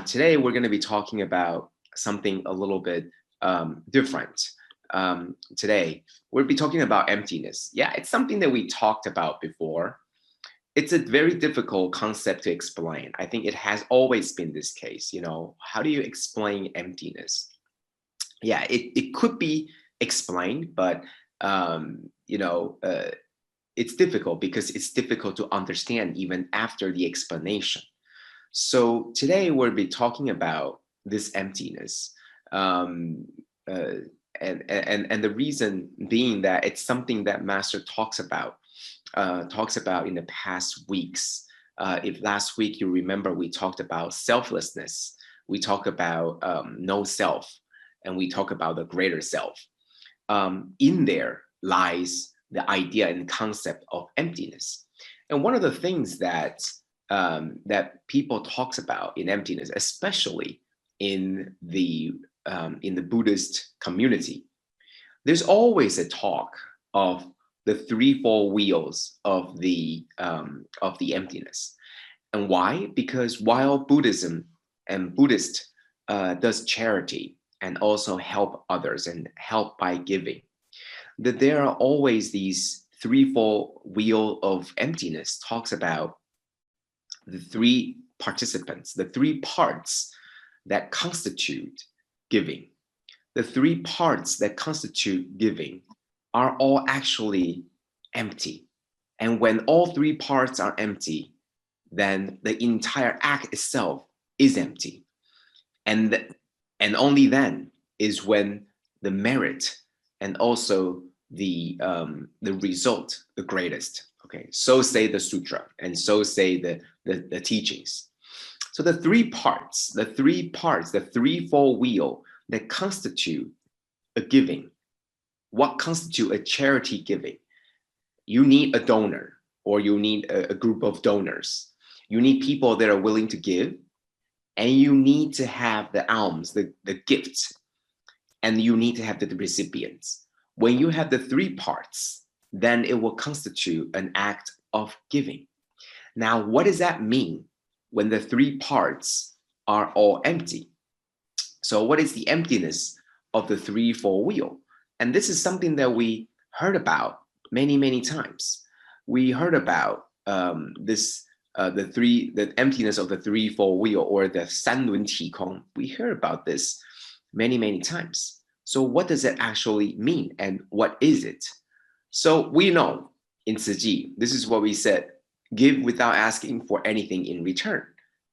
Today, we're going to be talking about something a little bit different. Today, we'll be talking about emptiness. Yeah, it's something that we talked about before. It's a very difficult concept to explain. I think it has always been this case. How do you explain emptiness? Yeah, it could be explained, but it's difficult because it's difficult to understand even after the explanation. So today we'll be talking about this emptiness, and the reason being that it's something that Master talks about in the past weeks. If last week you remember, we talked about selflessness, we talked about no self, and we talk about the greater self. In there lies the idea and concept of emptiness. And one of the things that people talks about in emptiness, especially in the Buddhist community, there's always a talk of the threefold wheels of the emptiness. And why? Because while Buddhism and Buddhist does charity and also help others and help by giving, that there are always these threefold wheel of emptiness talks about the three participants, the three parts that constitute giving. The three parts that constitute giving are all actually empty. And when all three parts are empty, then the entire act itself is empty. And only then is when the merit and also the result the greatest. Okay, so say the sutra, and so say the teachings. So the three parts, the threefold wheel that constitute a giving. What constitute a charity giving? You need a donor, or you need a group of donors. You need people that are willing to give, and you need to have the alms, the gifts, and you need to have the recipients. When you have the three parts, then it will constitute an act of giving. Now, what does that mean when the three parts are all empty? So what is the emptiness of the threefold wheel? And this is something that we heard about many, many times. We heard about the emptiness of the threefold wheel, or the 三轮体空. We heard about this many, many times. So what does it actually mean, and what is it? So we know in Tzu Chi, this is what we said: give without asking for anything in return.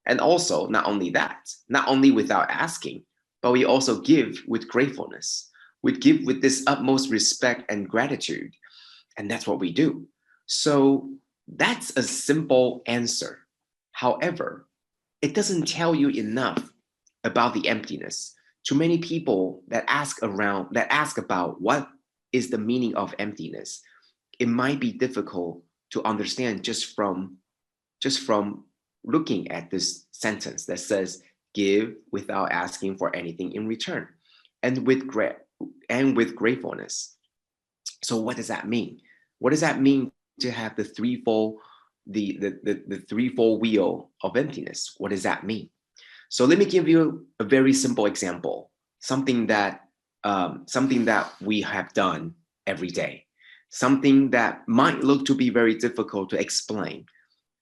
And also, not only that, not only without asking, but we also give with gratefulness. We give with this utmost respect and gratitude. And that's what we do. So that's a simple answer. However, it doesn't tell you enough about the emptiness. Too many people that ask about what is the meaning of emptiness, it might be difficult to understand just from looking at this sentence that says, give without asking for anything in return, and with gratefulness. So what does that mean? What does that mean to have the threefold wheel of emptiness? What does that mean? So let me give you a very simple example, something that we have done every day, something that might look to be very difficult to explain,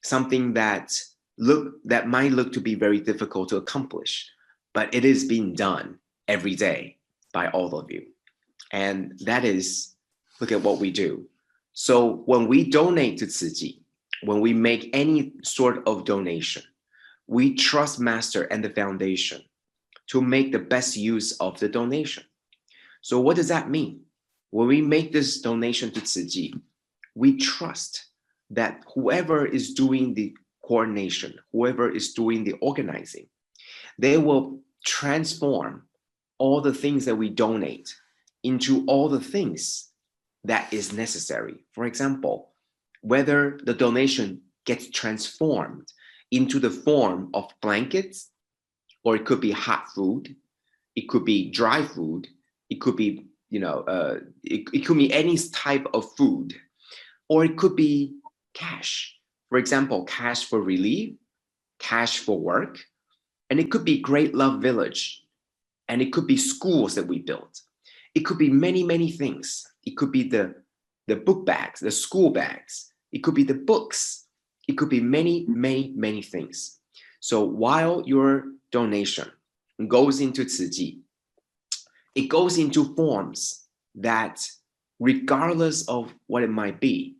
something that might look to be very difficult to accomplish, but it is being done every day by all of you. And that is, look at what we do. So when we donate to Tzu Chi, when we make any sort of donation, we trust Master and the foundation to make the best use of the donation. So what does that mean? When we make this donation to Tzu Chi, we trust that whoever is doing the coordination, whoever is doing the organizing, they will transform all the things that we donate into all the things that is necessary. For example, whether the donation gets transformed into the form of blankets, or it could be hot food, it could be dry food, it could be, it could be any type of food, or it could be cash. For example, cash for relief, cash for work, And it could be Great Love Village. And it could be schools that we built. It could be many, many things. It could be the book bags, the school bags. It could be the books. It could be many, many, many things. So while your donation goes into Tzu Chi, it goes into forms that, regardless of what it might be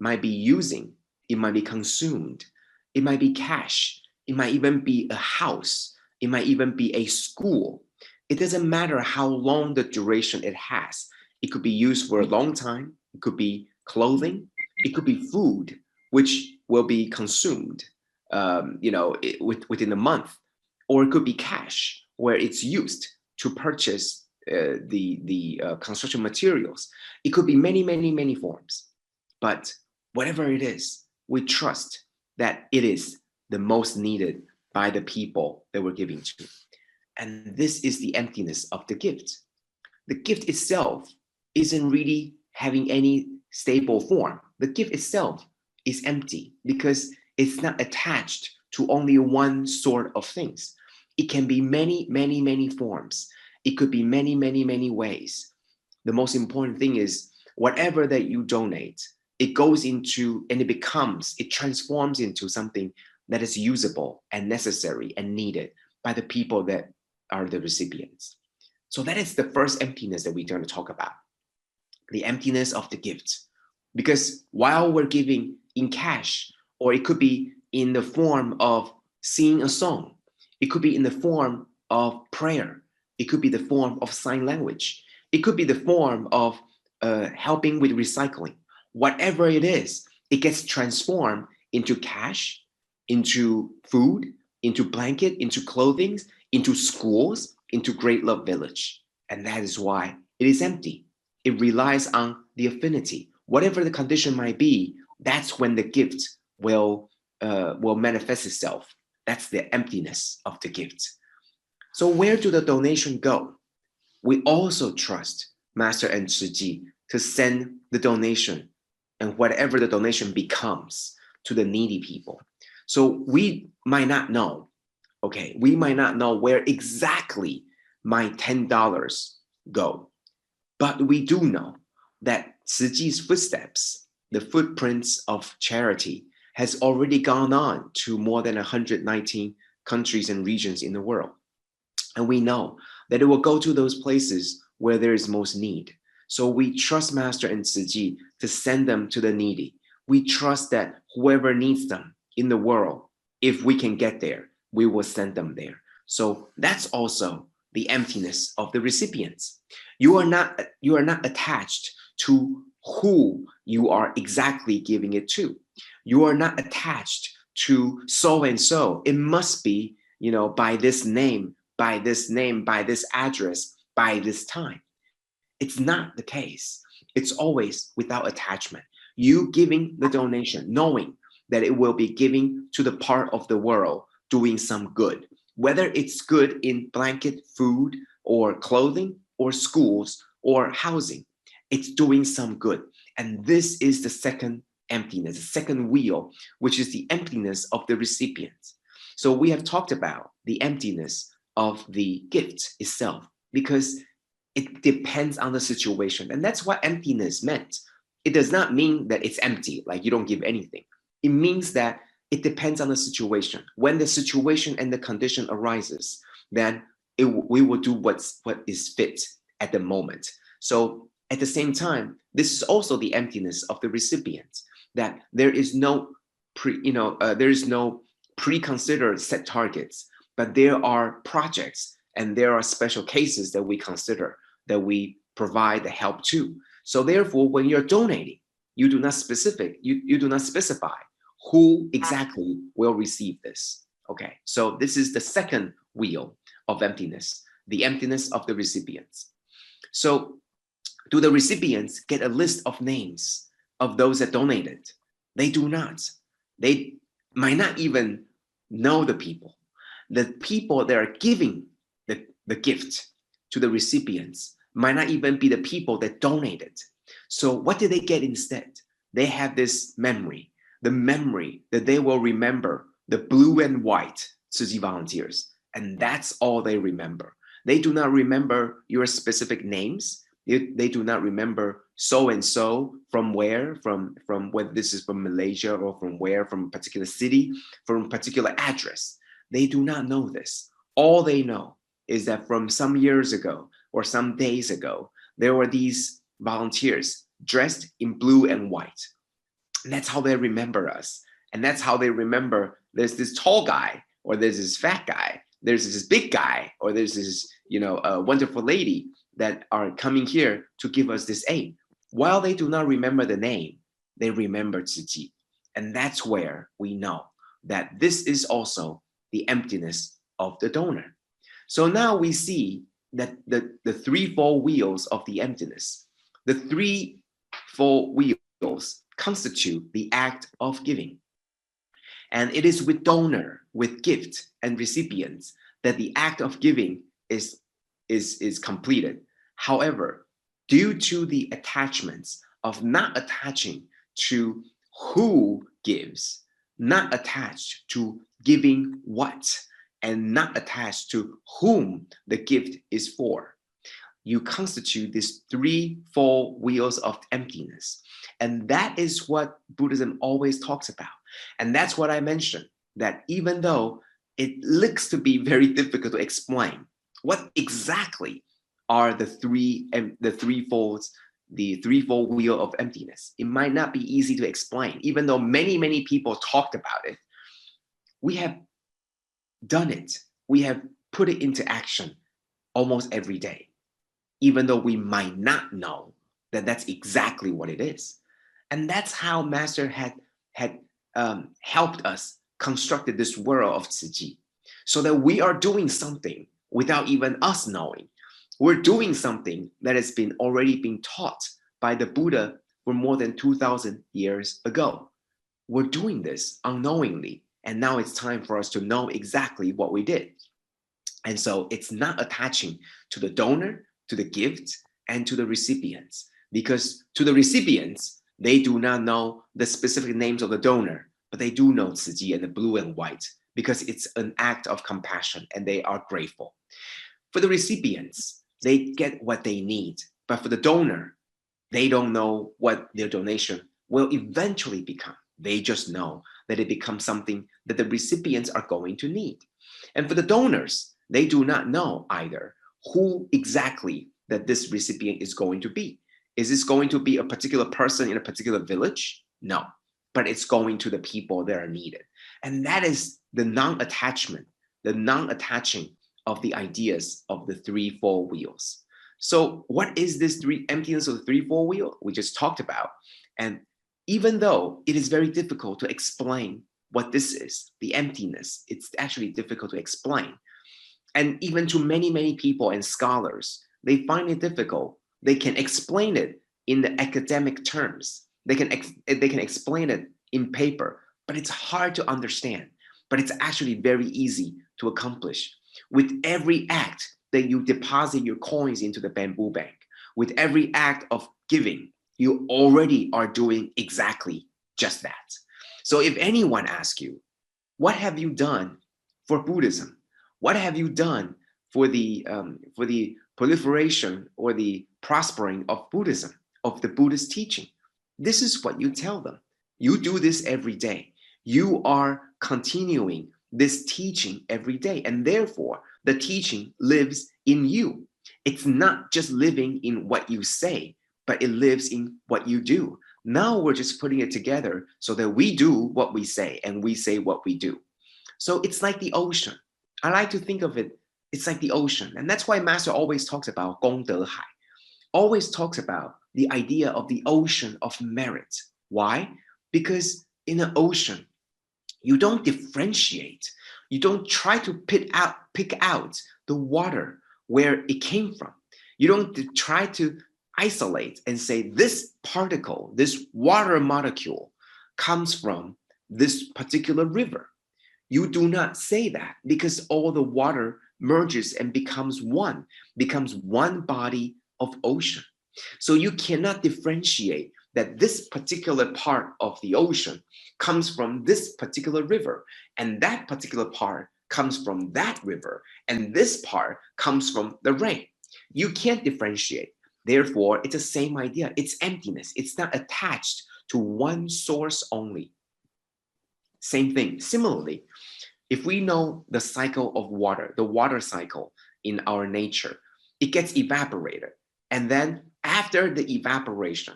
using, it might be consumed, it might be cash, it might even be a house, it might even be a school. It doesn't matter how long the duration it has. It could be used for a long time. It could be clothing. It could be food, which will be consumed, within a month, or it could be cash, where it's used to purchase the construction materials. It could be many, many, many forms. But whatever it is, we trust that it is the most needed by the people that we're giving to. And this is the emptiness of the gift. The gift itself isn't really having any stable form. The gift itself is empty because it's not attached to only one sort of things. It can be many, many, many forms. It could be many, many, many ways. The most important thing is whatever that you donate, it goes into and it transforms into something that is usable and necessary and needed by the people that are the recipients. So that is the first emptiness that we're going to talk about, the emptiness of the gift. Because while we're giving in cash, or it could be in the form of singing a song, it could be in the form of prayer, it could be the form of sign language, it could be the form of helping with recycling. Whatever it is, it gets transformed into cash, into food, into blanket, into clothing, into schools, into Great Love Village. And that is why it is empty. It relies on the affinity. Whatever the condition might be, that's when the gift will manifest itself. That's the emptiness of the gift. So where do the donation go? We also trust Master and Tzu Chi to send the donation and whatever the donation becomes to the needy people. So we might not know, we might not know where exactly my $10 go, but we do know that Tzu Chi's footsteps, the footprints of charity, has already gone on to more than 119 countries and regions in the world. And we know that it will go to those places where there is most need. So we trust Master and Tzu Chi to send them to the needy. We trust that whoever needs them in the world, if we can get there, we will send them there. So that's also the emptiness of the recipients. You are not attached to who you are exactly giving it to. You are not attached to so and so. It must be, by this name, by this address, by this time. It's not the case. It's always without attachment. You giving the donation, knowing that it will be giving to the part of the world doing some good, whether it's good in blanket, food, or clothing, or schools, or housing. It's doing some good. And this is the second emptiness, the second wheel, which is the emptiness of the recipient. So we have talked about the emptiness of the gift itself, because it depends on the situation. And that's what emptiness meant. It does not mean that it's empty, like you don't give anything. It means that it depends on the situation. When the situation and the condition arises, then we will do what is fit at the moment. So at the same time, this is also the emptiness of the recipient, that there is no preconsidered set targets, but there are projects and there are special cases that we consider, that we provide the help to. So therefore, when you're donating, you do not specify who exactly will receive this. Okay, so this is the second wheel of emptiness, the emptiness of the recipients. So do the recipients get a list of names of those that donated? They do not. They might not even know the people. The people that are giving the gift to the recipients might not even be the people that donated. So what did they get instead? They have this memory, the memory that they will remember the blue and white Tzu Chi volunteers And that's all they remember. They do not remember your specific names. They do not remember so and so from where, from whether this is from Malaysia or from where, from a particular city, from a particular address. They do not know this. All they know is that from some years ago or some days ago, there were these volunteers dressed in blue and white. And that's how they remember us. And that's how they remember there's this tall guy, or there's this fat guy, there's this big guy, or there's this, wonderful lady that are coming here to give us this aid. While they do not remember the name, they remember Tzu Chi. And that's where we know that this is also the emptiness of the donor. So now we see that the threefold wheels of the emptiness, the threefold wheels constitute the act of giving. And it is with donor, with gift and recipients that the act of giving is completed. However, due to the attachments of not attaching to who gives, not attached to giving what, and not attached to whom the gift is for, you constitute these threefold wheels of emptiness. And that is what Buddhism always talks about. And that's what I mentioned, that even though it looks to be very difficult to explain what exactly are the threefold wheel of emptiness, it might not be easy to explain. Even though many people talked about it, we have done it. We have put it into action almost every day, even though we might not know that that's exactly what it is. And that's how Master had helped us constructed this world of Tzu Chi, so that we are doing something without even us knowing. We're doing something that has been already been taught by the Buddha for more than 2,000 years ago. We're doing this unknowingly, and now it's time for us to know exactly what we did. And so it's not attaching to the donor, to the gift, and to the recipients, because to the recipients, they do not know the specific names of the donor, but they do know Tzu Chi and the blue and white, because it's an act of compassion and they are grateful. For the recipients, they get what they need, but for the donor, they don't know what their donation will eventually become. They just know that it becomes something that the recipients are going to need. And for the donors, they do not know either who exactly that this recipient is going to be. Is this going to be a particular person in a particular village? No, but it's going to the people that are needed. And that is the non-attachment, the non-attaching of the ideas of the threefold wheels. So what is this emptiness of the threefold wheel? We just talked about. And even though it is very difficult to explain what this is, the emptiness, it's actually difficult to explain. And even to many people and scholars, they find it difficult. They can explain it in the academic terms. They can explain it in paper, but it's hard to understand. But it's actually very easy to accomplish. With every act that you deposit your coins into the bamboo bank, with every act of giving, you already are doing exactly just that. So if anyone asks you, what have you done for Buddhism? What have you done for the proliferation or the prospering of Buddhism, of the Buddhist teaching? This is what you tell them. You do this every day. You are continuing this teaching every day, and therefore the teaching lives in you. It's not just living in what you say, but it lives in what you do. Now we're just putting it together so that we do what we say and we say what we do. So it's like the ocean. I like to think of it, it's like the ocean. And that's why Master always talks about Gong De Hai, always talks about the idea of the ocean of merit. Why? Because in an ocean, you don't differentiate. You don't try to pick out the water where it came from. You don't try to isolate and say this particle, this water molecule comes from this particular river. You do not say that, because all the water merges and becomes one body of ocean. So you cannot differentiate that this particular part of the ocean comes from this particular river, and that particular part comes from that river, and this part comes from the rain. You can't differentiate. Therefore, it's the same idea. It's emptiness. It's not attached to one source only. Same thing. Similarly, if we know the cycle of water, the water cycle in our nature, it gets evaporated. And then after the evaporation,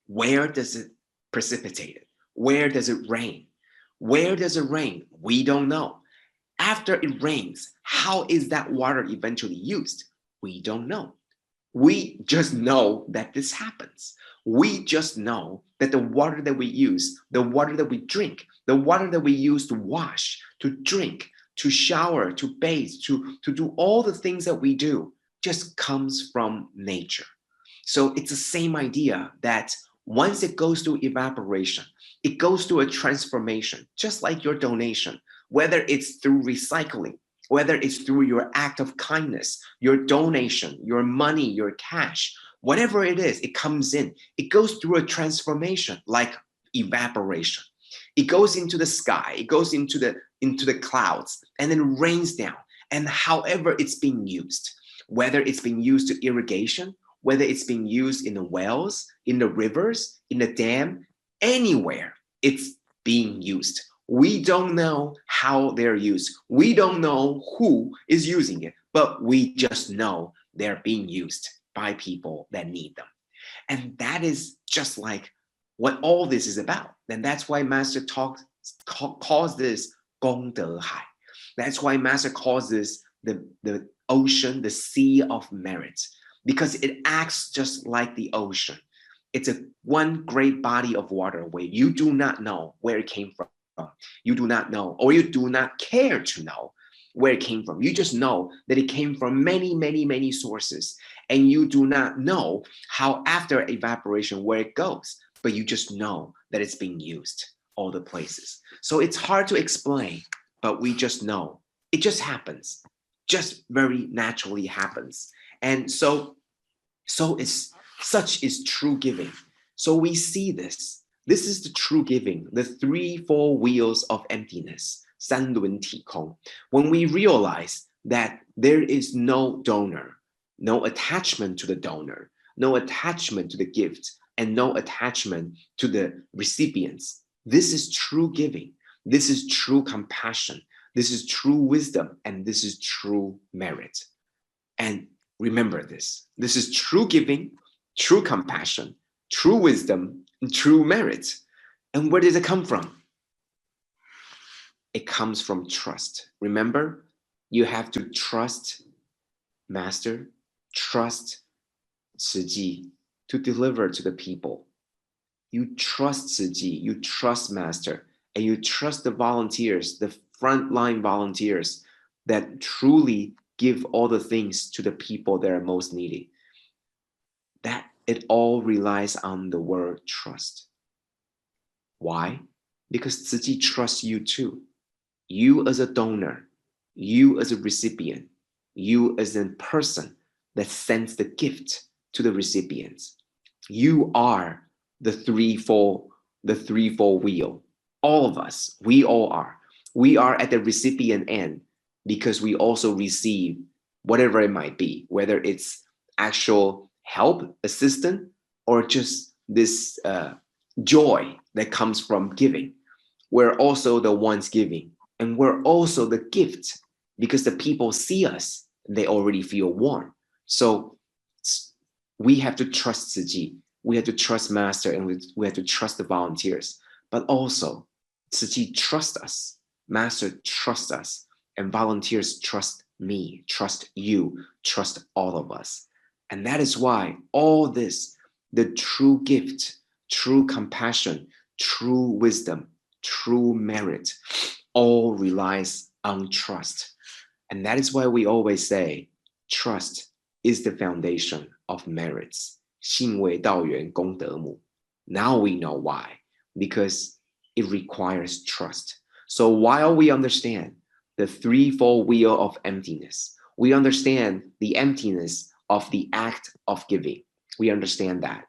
where does it precipitate it? Where does it rain? Where does it rain? We don't know. After it rains, how is that water eventually used? We don't know. We just know that this happens. We just know that the water that we use, the water that we drink, the water that we use to wash, to drink, to shower, to bathe, to do all the things that we do, just comes from nature. So it's the same idea that once it goes through evaporation, it goes through a transformation, just like your donation, whether it's through recycling, whether it's through your act of kindness, your donation, your money, your cash, whatever it is, it comes in. It goes through a transformation like evaporation. It goes into the sky, it goes into the clouds, and then rains down. And however it's being used, whether it's being used to irrigation, whether it's being used in the wells, in the rivers, in the dam, anywhere it's being used. We don't know how they're used. We don't know who is using it, but we just know they're being used by people that need them. And that is just like what all this is about. And that's why Master calls this 功德海. That's why Master calls this the ocean, the sea of merit, because it acts just like the ocean. It's a one great body of water where you do not know where it came from. You do not know, or you do not care to know where it came from. You just know that it came from many, many, many sources. And you do not know how after evaporation, where it goes, but you just know that it's being used all the places. So it's hard to explain, but we just know. It just happens, just very naturally happens. And so such is true giving. So we see this. This is the true giving, the threefold wheels of emptiness, 三轮体空. When we realize that there is no donor, no attachment to the donor, no attachment to the gift, and no attachment to the recipients, this is true giving. This is true compassion. This is true wisdom, and this is true merit. And remember this. This is true giving, true compassion, true wisdom, and true merit. And where does it come from? It comes from trust. Remember, you have to trust Master, trust Tzu Chi to deliver to the people. You trust Tzu Chi, you trust Master, and you trust the volunteers, the frontline volunteers that truly give all the things to the people that are most needy. That it all relies on the word trust. Why? Because Tzu Chi trusts you too. You as a donor, you as a recipient, you as a person that sends the gift to the recipients. You are the threefold wheel. All of us, we all are. We are at the recipient end because we also receive whatever it might be, whether it's actual help, assistance, or just this joy that comes from giving. We're also the ones giving, and we're also the gift because the people see us, they already feel warm. So we have to trust Tzu Chi, we have to trust Master, and we have to trust the volunteers. But also, Tzu Chi trusts us, Master trusts us, and volunteers trust me, trust you, trust all of us. And that is why all this, the true gift, true compassion, true wisdom, true merit, all relies on trust. And that is why we always say, trust is the foundation of merits. 信为道源功德母. Now we know why, because it requires trust. So while we understand the threefold wheel of emptiness, we understand the emptiness of the act of giving. We understand that.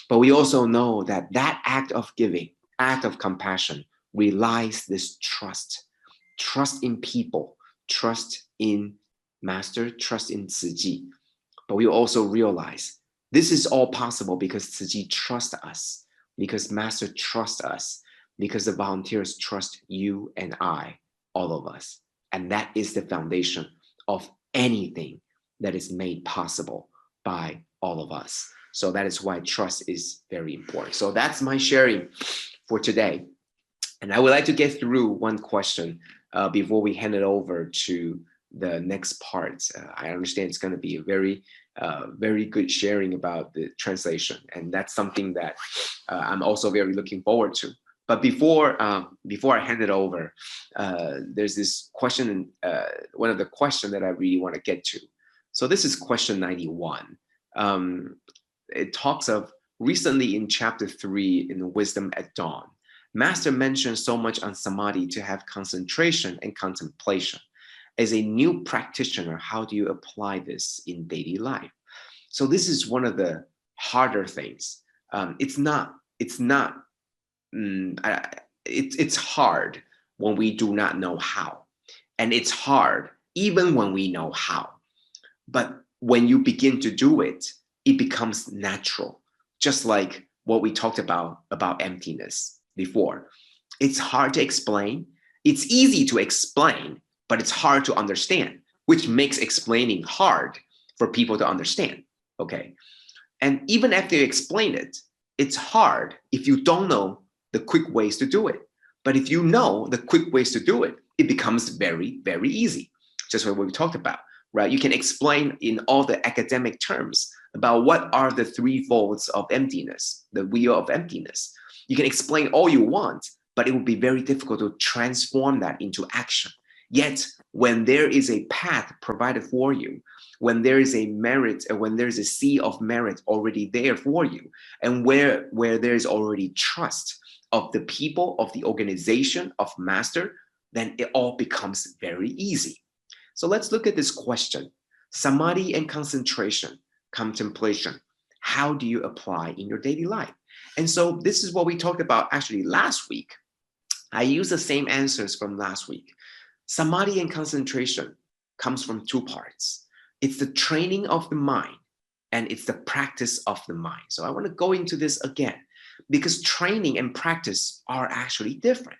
But we also know that that act of giving, act of compassion, relies this trust. trust in people, trust in master, trust in Tzu Chi. But we also realize this is all possible because Tzu Chi trusts us, because master trusts us, because the volunteers trust you and I, all of us. And that is the foundation of anything that is made possible by all of us. So that is why trust is very important. So that's my sharing for today. And I would like to get through one question before we hand it over to the next part. I understand it's going to be a very good sharing about the translation. And that's something that I'm also very looking forward to. But before I hand it over, there's this question, one of the questions that I really want to get to. So this is question 91. It talks of recently in chapter 3 in Wisdom at Dawn, Master mentioned so much on samadhi to have concentration and contemplation. As a new practitioner, how do you apply this in daily life? So this is one of the harder things. It's hard when we do not know how. And it's hard even when we know how. But when you begin to do it, it becomes natural. Just like what we talked about emptiness before. It's hard to explain. It's easy to explain, but it's hard to understand, which makes explaining hard for people to understand, okay? And even after you explain it, it's hard if you don't know the quick ways to do it. But if you know the quick ways to do it, it becomes very, very easy. Just like what we talked about, right? You can explain in all the academic terms about what are the threefolds of emptiness, the wheel of emptiness. You can explain all you want, but it will be very difficult to transform that into action. Yet, when there is a path provided for you, when there is a merit, when there's a sea of merit already there for you, and where there's already trust of the people, of the organization, of master, then it all becomes very easy. So let's look at this question. Samadhi and concentration, contemplation, how do you apply in your daily life? And so this is what we talked about actually last week. I used the same answers from last week. Samadhi and concentration comes from two parts. It's the training of the mind and it's the practice of the mind. So I want to go into this again because training and practice are actually different.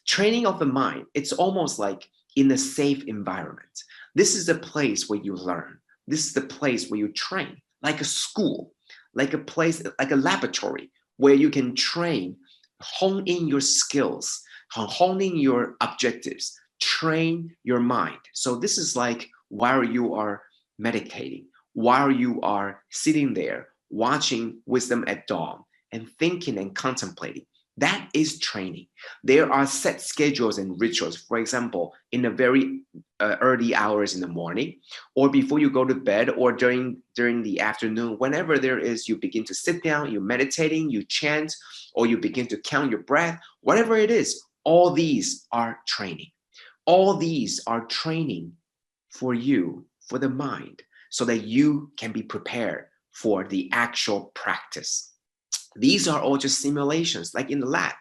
Training of the mind, it's almost like in a safe environment. This is the place where you learn. This is the place where you train, like a school, like a place, like a laboratory where you can train, hone in your skills, hone in your objectives, train your mind. So this is like while you are meditating, while you are sitting there watching Wisdom at Dawn and thinking and contemplating. That is training. There are set schedules and rituals. For example, in the very early hours in the morning, or before you go to bed, or during the afternoon, whenever there is, you begin to sit down, you're meditating, you chant, or you begin to count your breath, whatever it is, all these are training. All these are training for you, for the mind, so that you can be prepared for the actual practice. These are all just simulations, like in the lab.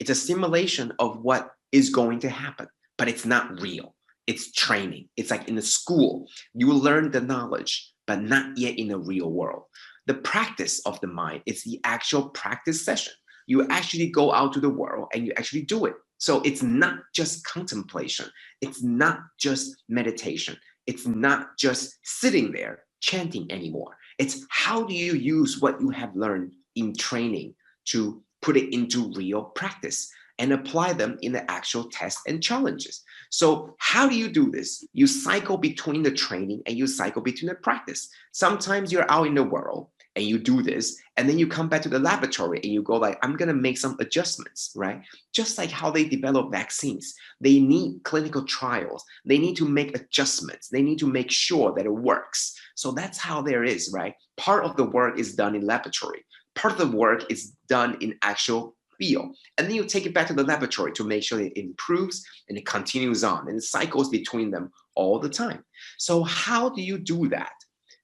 It's a simulation of what is going to happen, but it's not real. It's training. It's like in the school, you learn the knowledge, but not yet in the real world. The practice of the mind is the actual practice session. You actually go out to the world and you actually do it. So it's not just contemplation. It's not just meditation. It's not just sitting there chanting anymore. It's how do you use what you have learned in training to put it into real practice and apply them in the actual tests and challenges. So how do you do this? You cycle between the training and you cycle between the practice. Sometimes you're out in the world and you do this, and then you come back to the laboratory and you go like, I'm gonna make some adjustments, right? Just like how they develop vaccines. They need clinical trials. They need to make adjustments. They need to make sure that it works. So that's how there is, right? Part of the work is done in laboratory. Part of the work is done in actual field. And then you take it back to the laboratory to make sure it improves and it continues on and it cycles between them all the time. So how do you do that?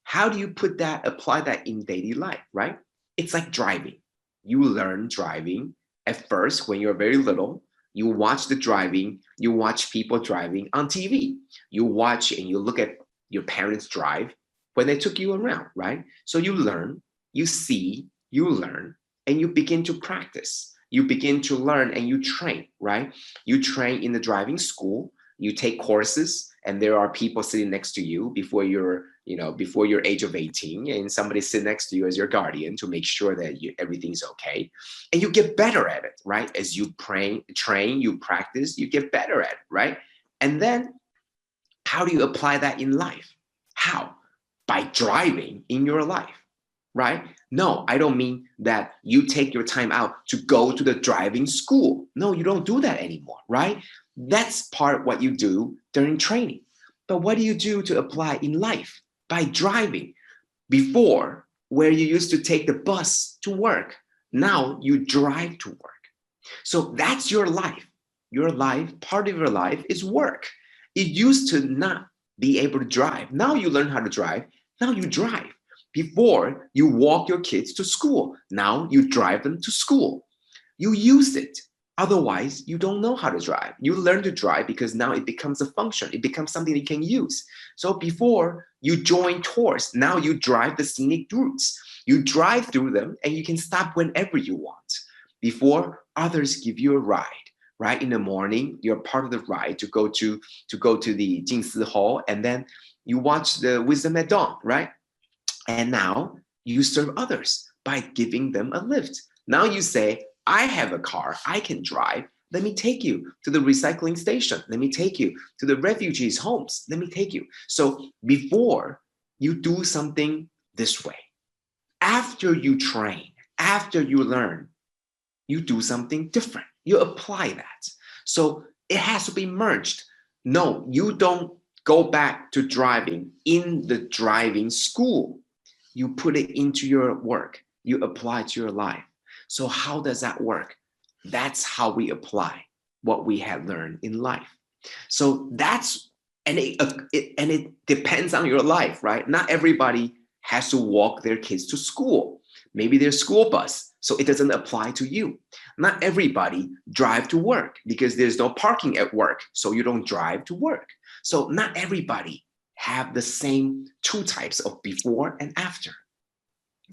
How do you apply that in daily life, right? It's like driving. You learn driving at first when you're very little. You watch the driving, you watch people driving on TV. You watch and you look at your parents drive when they took you around, right? So you learn, you see, you learn, and you begin to practice. You begin to learn and you train, right? You train in the driving school, you take courses, and there are people sitting next to you before before your age of 18, and somebody sit next to you as your guardian to make sure that everything's okay. And you get better at it, right? As you train, you practice, you get better at it, right? And then how do you apply that in life? How? By driving in your life, right? No, I don't mean that you take your time out to go to the driving school. No, you don't do that anymore, right? That's part of what you do during training. But what do you do to apply in life? By driving. Before, where you used to take the bus to work, now you drive to work. So that's your life. Your life, part of your life is work. It used to not be able to drive. Now you learn how to drive. Now you drive. Before, you walk your kids to school. Now you drive them to school. You use it. Otherwise, you don't know how to drive. You learn to drive because now it becomes a function. It becomes something you can use. So before, you join tours. Now you drive the scenic routes. You drive through them and you can stop whenever you want. Before, others give you a ride. Right in the morning, you're part of the ride to go to the Jing Hall, and then you watch the wisdom at dawn, right? And now you serve others by giving them a lift. Now you say, I have a car, I can drive. Let me take you to the recycling station. Let me take you to the refugees' homes. Let me take you. So before, you do something this way. After you train, after you learn, you do something different. You apply that. So it has to be merged. No, you don't go back to driving in the driving school. You put it into your work. You apply it to your life. So how does that work? That's how we apply what we have learned in life. So that's, and it depends on your life, right? Not everybody has to walk their kids to school. Maybe there's school bus, so it doesn't apply to you. Not everybody drive to work because there's no parking at work, so you don't drive to work. So not everybody have the same two types of before and after.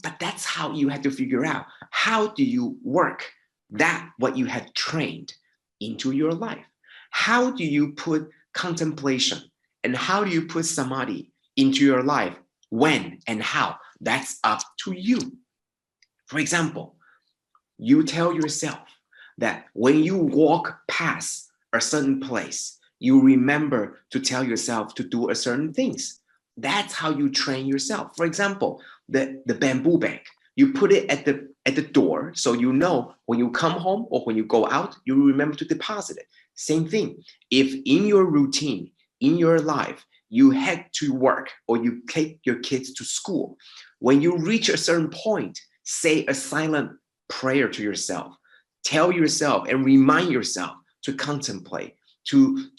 But that's how you have to figure out, how do you work that what you have trained into your life? How do you put contemplation and how do you put samadhi into your life? When and how? That's up to you. For example, you tell yourself that when you walk past a certain place, you remember to tell yourself to do a certain things. That's how you train yourself. For example, the bamboo bag, you put it at the door, so you know when you come home or when you go out, you remember to deposit it. Same thing. If in your routine, in your life, you head to work or you take your kids to school, when you reach a certain point, say a silent prayer to yourself. Tell yourself and remind yourself to contemplate, to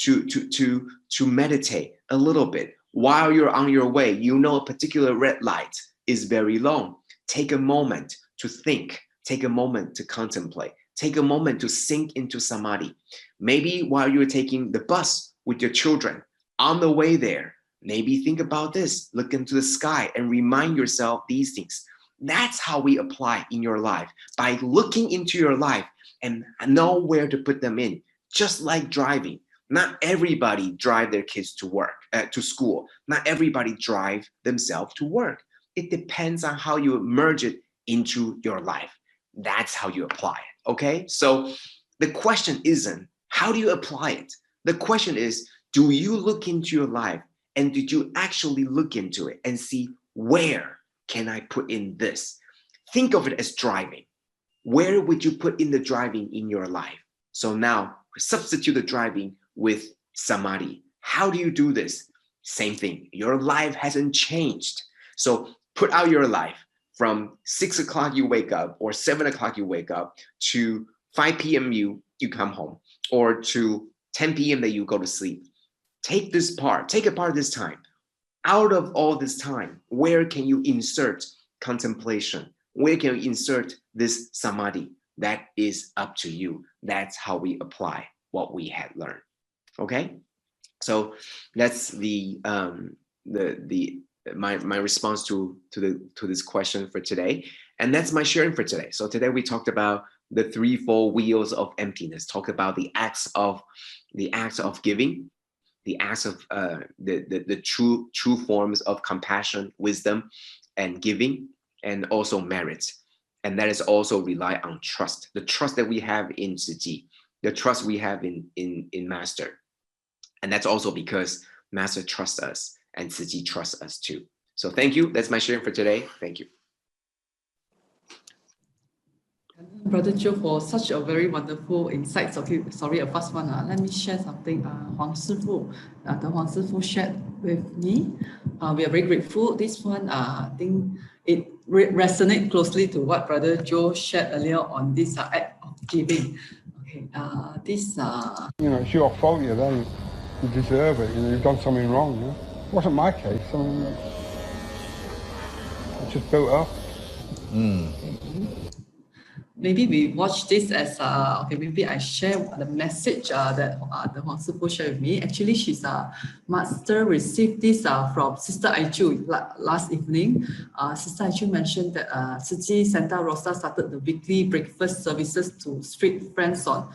meditate a little bit. While you're on your way, you know a particular red light is very long. Take a moment to think. Take a moment to contemplate. Take a moment to sink into samadhi. Maybe while you're taking the bus with your children, on the way there, maybe think about this. Look into the sky and remind yourself these things. That's how we apply in your life, by looking into your life and know where to put them in. Just like driving. Not everybody drive their kids to work, to school. Not everybody drive themselves to work. It depends on how you merge it into your life. That's how you apply it, okay? So the question isn't, how do you apply it? The question is, do you look into your life and did you actually look into it and see, where can I put in this? Think of it as driving. Where would you put in the driving in your life? So now substitute the driving with samadhi. How do you do this? Same thing. Your life hasn't changed. So put out your life from 6 o'clock you wake up or 7 o'clock you wake up to 5 p.m. you come home, or to 10 p.m. that you go to sleep. Take a part of this time. Out of all this time, where can you insert contemplation? Where can you insert this samadhi? That is up to you. That's how we apply what we had learned. Okay, so that's my response to this question for today, and that's my sharing for today. So today we talked about the threefold wheels of emptiness, talked about the acts of giving, the acts of the true forms of compassion, wisdom, and giving, and also merit. And that is also rely on trust, the trust that we have in Tzu Chi, the trust we have in Master. And that's also because Master trusts us and Tzu Chi trusts us too. So thank you. That's my sharing for today. Thank you. Brother Joe, for such a very wonderful insights. Okay, sorry, a fast one. Let me share something. Huang Shifu, the Huang Shifu shared with me. We are very grateful. This one, I think it resonates closely to what Brother Joe shared earlier on this act of giving. Okay, this. It's your fault. You deserve it. You've done something wrong. It wasn't my case. I mean, it just built up. Maybe we watch this as okay. Maybe I share the message that the Huang Shifu shared with me. Actually, she's a master received this from Sister Aichu last evening. Sister Aichu mentioned that Tzu Chi Santa Rosa started the weekly breakfast services to street friends on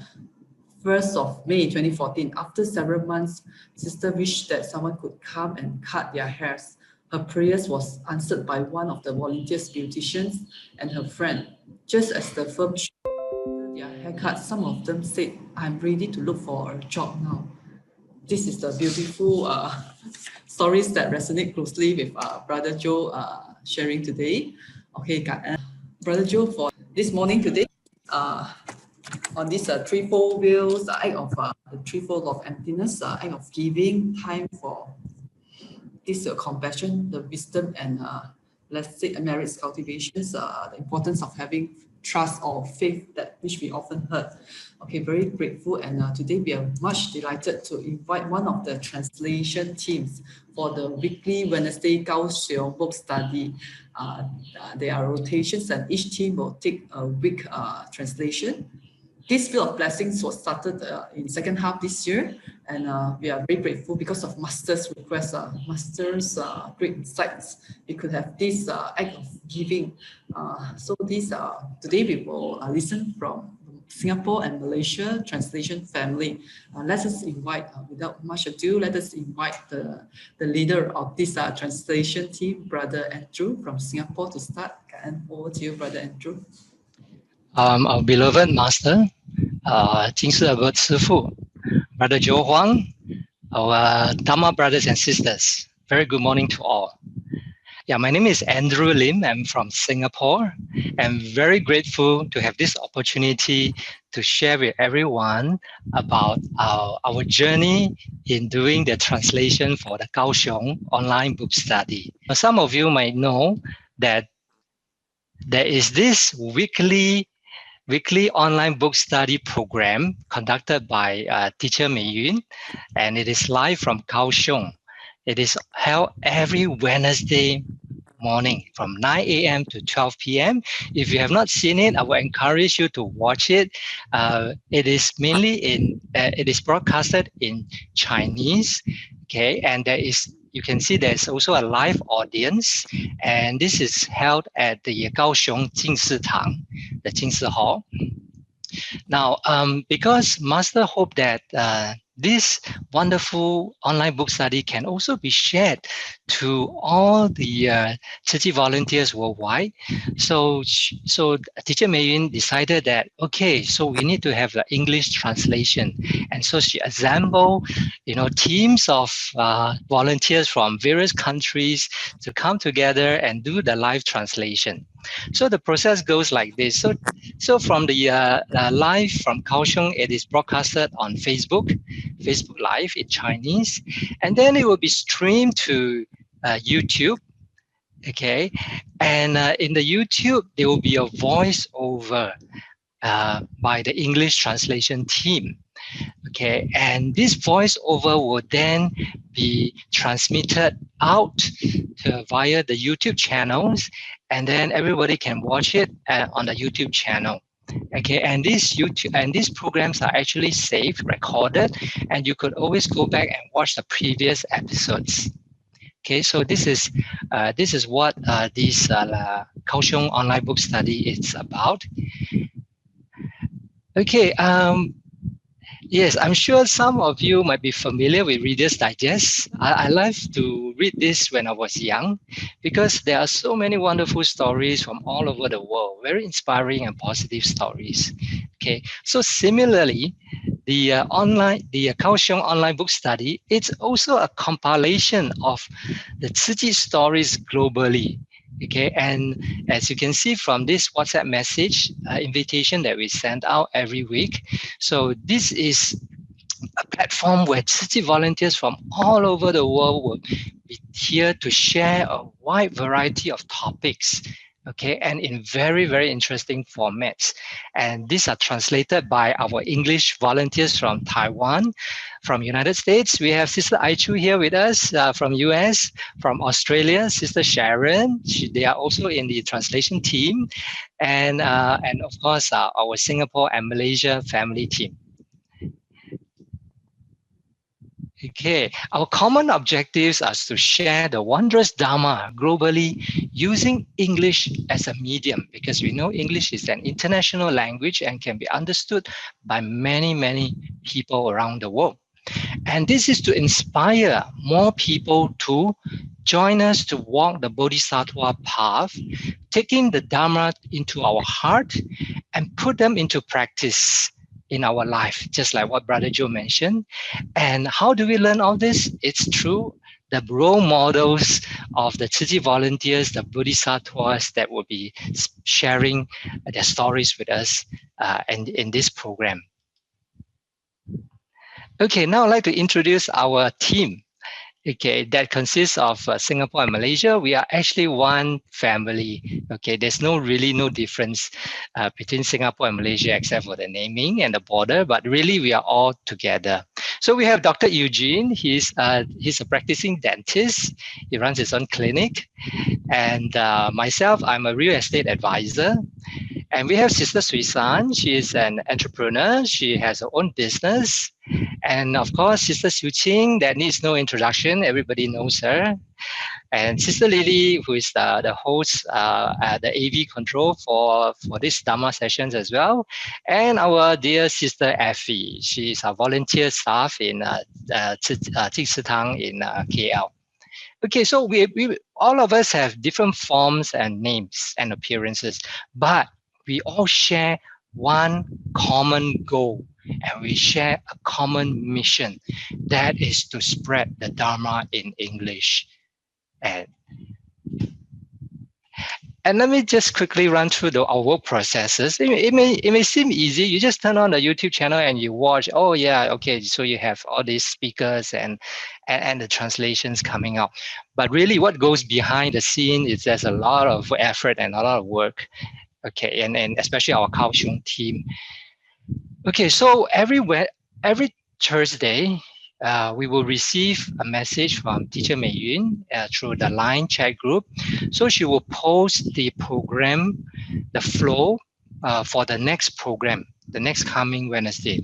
1st of May 2014. After several months, Sister wished that someone could come and cut their hairs. Her prayers was answered by one of the volunteers beauticians and her friend. Just as the firm showed their haircut, some of them said, "I'm ready to look for a job now." This is the beautiful stories that resonate closely with Brother Joe sharing today. Okay, Brother Joe, for this morning today, on this threefold wheels, act of the threefold of emptiness, act of giving, time for this compassion, the wisdom, and let's say merits cultivations, the importance of having trust or faith, that which we often heard. Okay, very grateful, and today we are much delighted to invite one of the translation teams for the weekly Wednesday Kaoshiong book study. There are rotations, and each team will take a week translation. This field of blessings was started in second half this year, and we are very grateful because of Master's request, Master's great insights. We could have this act of giving. So this today we will listen from Singapore and Malaysia translation family. Let us invite, without much ado, let us invite the leader of this translation team, Brother Andrew from Singapore, to start. And over to you, Brother Andrew. Our beloved Master, Jing Sifu, Brother Joe Huang, our Dharma brothers and sisters. Very good morning to all. Yeah, my name is Andrew Lim. I'm from Singapore. I'm very grateful to have this opportunity to share with everyone about our journey in doing the translation for the Kaohsiung online book study. Some of you might know that there is this weekly online book study program conducted by teacher Mei Yun, and it is live from Kaohsiung. It is held every Wednesday morning from 9 a.m. to 12 p.m. If you have not seen it, I will encourage you to watch it. It is mainly it is broadcasted in Chinese, okay, and you can see there's also a live audience, and this is held at the Kaohsiung Jing Tang, the Jing Hall. Now, because Master hope that this wonderful online book study can also be shared to all the Tzu Chi volunteers worldwide. So Teacher Mei Yun decided that, okay, so we need to have the English translation. And so she assembled, teams of volunteers from various countries to come together and do the live translation. So the process goes like this. So from the live from Kaohsiung, it is broadcasted on Facebook Live in Chinese, and then it will be streamed to YouTube. Okay, and in the YouTube there will be a voiceover by the English translation team. Okay, and this voiceover will then be transmitted out via the YouTube channels, and then everybody can watch it on the YouTube channel. Okay, and these programs are actually saved, recorded, and you could always go back and watch the previous episodes. Okay, so this is what this Kaohsiung online book study is about. Okay, yes, I'm sure some of you might be familiar with Reader's Digest. I loved to read this when I was young because there are so many wonderful stories from all over the world, very inspiring and positive stories. Okay, so similarly, the Kaohsiung online book study, it's also a compilation of the Tzu Chi stories globally. Okay, and as you can see from this WhatsApp message invitation that we send out every week, so this is a platform where Tzu Chi volunteers from all over the world will be here to share a wide variety of topics, okay, and in very, very interesting formats. And these are translated by our English volunteers from Taiwan, from United States. We have Sister Aichu here with us from US, from Australia, Sister Sharon. They are also in the translation team. And of course, our Singapore and Malaysia family team. Okay, our common objectives are to share the wondrous Dharma globally using English as a medium, because we know English is an international language and can be understood by many, many people around the world. And this is to inspire more people to join us to walk the Bodhisattva path, taking the Dharma into our heart and put them into practice in our life, just like what Brother Joe mentioned. And how do we learn all this? It's through the role models of the Tzu Chi volunteers, the Bodhisattvas that will be sharing their stories with us in this program. Okay, now I'd like to introduce our team. Okay, that consists of Singapore and Malaysia. We are actually one family. Okay, there's really no difference between Singapore and Malaysia except for the naming and the border, but really we are all together. So we have Dr. Eugene. He's a practicing dentist. He runs his own clinic. And myself, I'm a real estate advisor. And we have Sister Suisan. She is an entrepreneur. She has her own business. And of course, Sister Xiu Qing, that needs no introduction. Everybody knows her. And Sister Lily, who is the host, the AV control for these Dharma sessions as well. And our dear Sister Effie. She is a volunteer staff in Jing in KL. Okay, so we all of us have different forms and names and appearances, but we all share one common goal, and we share a common mission, that is to spread the Dharma in English. And let me just quickly run through our work processes. It may seem easy. You just turn on the YouTube channel and you watch. Oh yeah, okay. So you have all these speakers and the translations coming out. But really, what goes behind the scene is there's a lot of effort and a lot of work. Okay, and especially our Kaohsiung team. Okay, so every Thursday, we will receive a message from Teacher Mei Yun through the Line chat group. So she will post the program, the flow for the next program, the next coming Wednesday.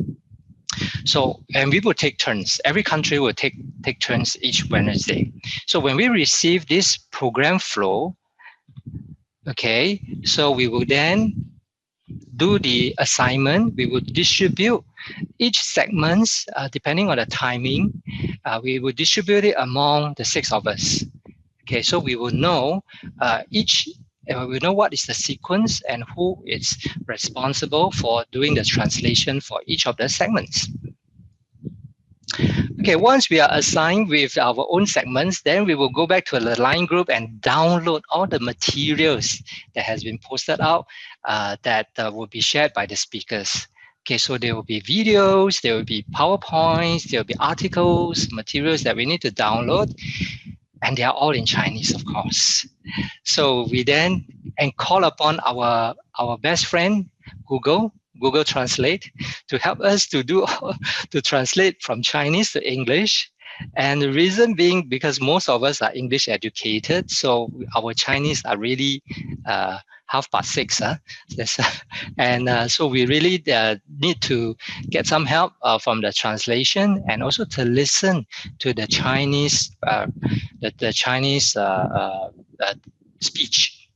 So, and we will take turns. Every country will take turns each Wednesday. So when we receive this program flow, okay, so we will then do the assignment. We will distribute each segments, depending on the timing, we will distribute it among the 6 of us. Okay, so we will know we know what is the sequence and who is responsible for doing the translation for each of the segments. Okay, once we are assigned with our own segments, then we will go back to the Line group and download all the materials that has been posted out that will be shared by the speakers. Okay, so there will be videos, there will be PowerPoints, there will be articles, materials that we need to download, and they are all in Chinese, of course. So we then call upon our best friend, Google Translate, to help us to translate from Chinese to English. And the reason being because most of us are English educated, so our Chinese are really 6:30. And so we really need to get some help from the translation, and also to listen to the Chinese, the Chinese speech,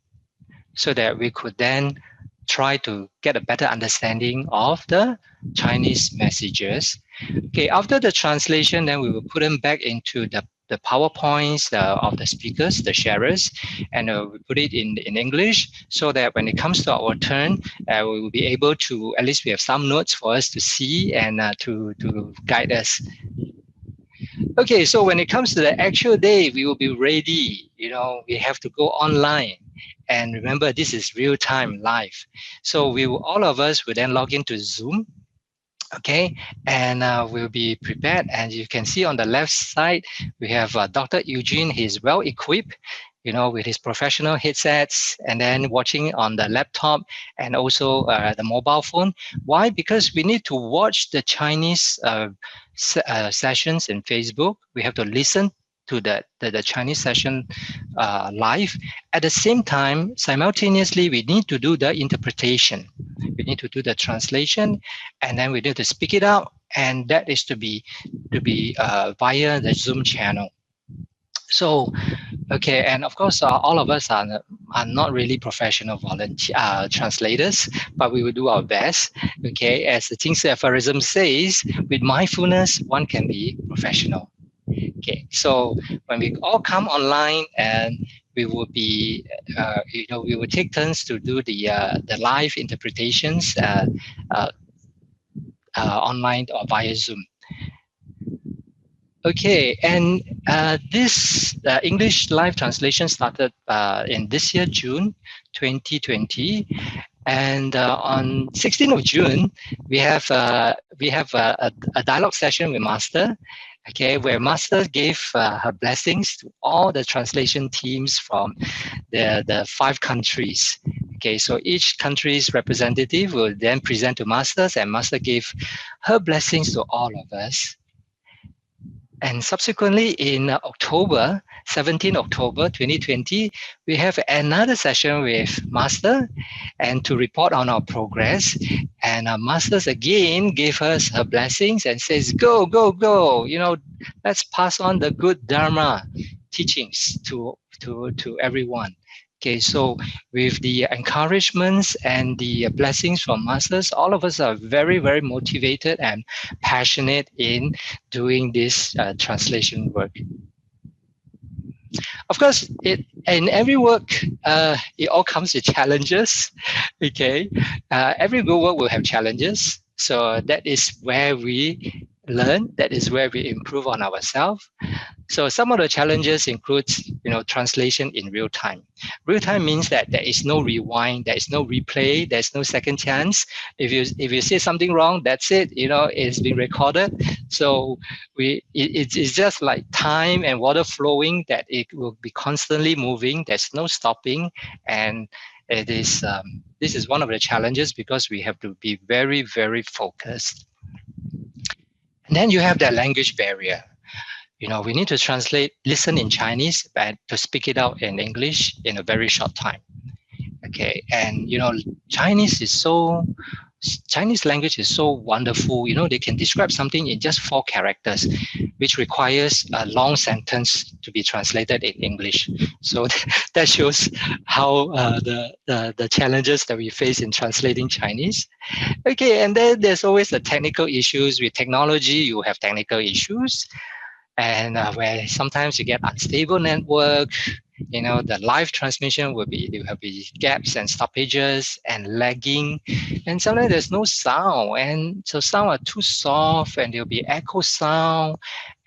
so that we could then try to get a better understanding of the Chinese messages. Okay, after the translation, then we will put them back into the PowerPoints of the speakers, the sharers, and we put it in English, so that when it comes to our turn, we will be able to, at least we have some notes for us to see and to guide us. Okay, so when it comes to the actual day, we will be ready. We have to go online. And remember, this is real-time live. So all of us will then log into Zoom. Okay, and we'll be prepared. And you can see on the left side, we have Dr. Eugene. He's well equipped, with his professional headsets, and then watching on the laptop and also the mobile phone. Why? Because we need to watch the Chinese sessions in Facebook. We have to listen to the Chinese session live. At the same time, simultaneously, we need to do the interpretation. We need to do the translation, and then we need to speak it out, and that is to be via the Zoom channel. So, okay, and of course, all of us are not really professional translators, but we will do our best. Okay, as the Jing aphorism says, with mindfulness, one can be professional. Okay, so when we all come online, and we will be, we will take turns to do the live interpretations online or via Zoom. Okay, and this English live translation started in this year, June 2020, and on 16th of June, we have a dialogue session with Master. Okay, where Master gave her blessings to all the translation teams from the 5 countries. Okay, so each country's representative will then present to Masters, and Master gave her blessings to all of us. And subsequently, in October, 17 October 2020, we have another session with Master, and to report on our progress. And Masters again gave us her blessings and says, go, go, go. Let's pass on the good Dharma teachings to everyone. Okay, so with the encouragements and the blessings from Masters, all of us are very, very motivated and passionate in doing this translation work. Of course, in every work, it all comes with challenges. Okay, every good work will have challenges. So that is where we learn. That is where we improve on ourselves. So some of the challenges includes, translation in real time. Real time means that there is no rewind, there is no replay, there's no second chance. If you say something wrong, that's it. It's been recorded. So it's just like time and water flowing, that it will be constantly moving. There's no stopping, and it is this is one of the challenges, because we have to be very, very focused. And then you have that language barrier. We need to translate, listen in Chinese, but to speak it out in English in a very short time. Okay, and Chinese language is so wonderful. They can describe something in just 4 characters, which requires a long sentence to be translated in English. So that shows how the challenges that we face in translating Chinese. Okay, and then there's always the technical issues. With technology, you have technical issues, and where sometimes you get unstable network. The live transmission there will be gaps and stoppages and lagging, and sometimes there's no sound, and so sound are too soft, and there'll be echo sound,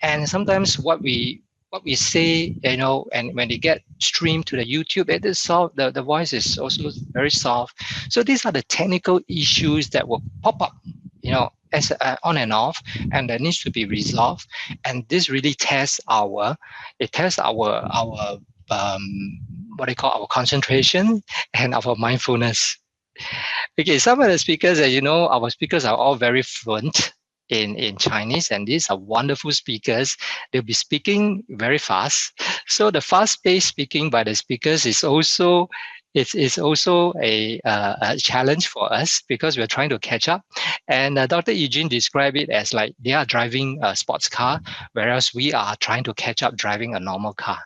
and sometimes what we say, and when they get streamed to the YouTube, it is soft. The voice is also very soft. So these are the technical issues that will pop up, as on and off, and that needs to be resolved. And this really tests our what I call our concentration and our mindfulness. Okay, some of the speakers, as you know, our speakers are all very fluent in Chinese, and these are wonderful speakers. They'll be speaking very fast. So the fast-paced speaking by the speakers is also it's also a challenge for us because we're trying to catch up. And Dr. Eugene described it as like they are driving a sports car, whereas we are trying to catch up driving a normal car.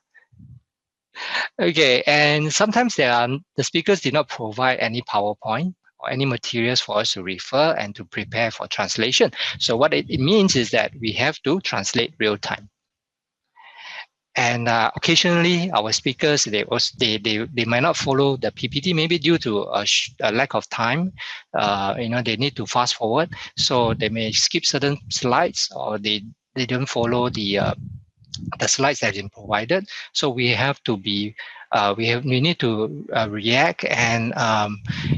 Okay, and sometimes the speakers did not provide any PowerPoint or any materials for us to refer and to prepare for translation. So what it means is that we have to translate real time. And occasionally, our speakers they might not follow the PPT, maybe due to a lack of time. They need to fast forward, so they may skip certain slides, or they don't follow the slides that have been provided. So we have to be we need to react and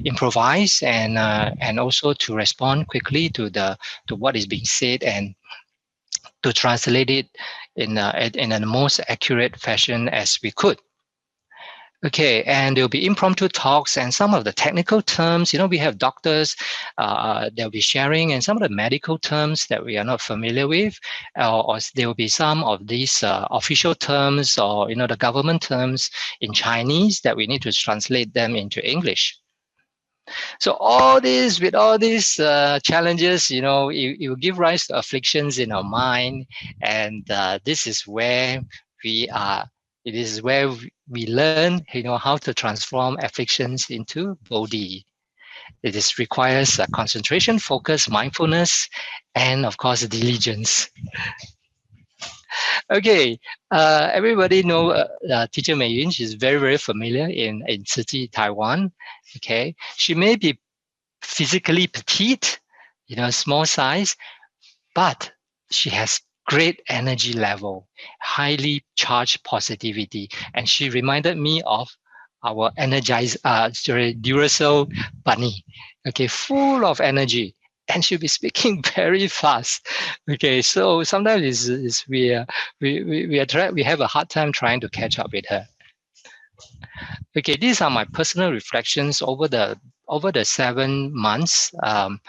improvise, and also to respond quickly to what is being said, and to translate it in the most accurate fashion as we could. Okay, and there'll be impromptu talks and some of the technical terms. We have doctors they'll be sharing, and some of the medical terms that we are not familiar with, or there will be some of these official terms, or the government terms in Chinese that we need to translate them into English. So with all these challenges, it will give rise to afflictions in our mind, and this is where we are. It is where we learn, how to transform afflictions into bodhi. It requires concentration, focus, mindfulness, and of course diligence. Okay, everybody know Teacher Mei Yun. She's very, very familiar in Tzu Chi, Taiwan. Okay, she may be physically petite, small size, but she has great energy level, highly charged positivity. And she reminded me of our Duracell bunny, okay, full of energy. And she'll be speaking very fast. Okay, so sometimes we have a hard time trying to catch up with her. Okay, these are my personal reflections over the 7 months of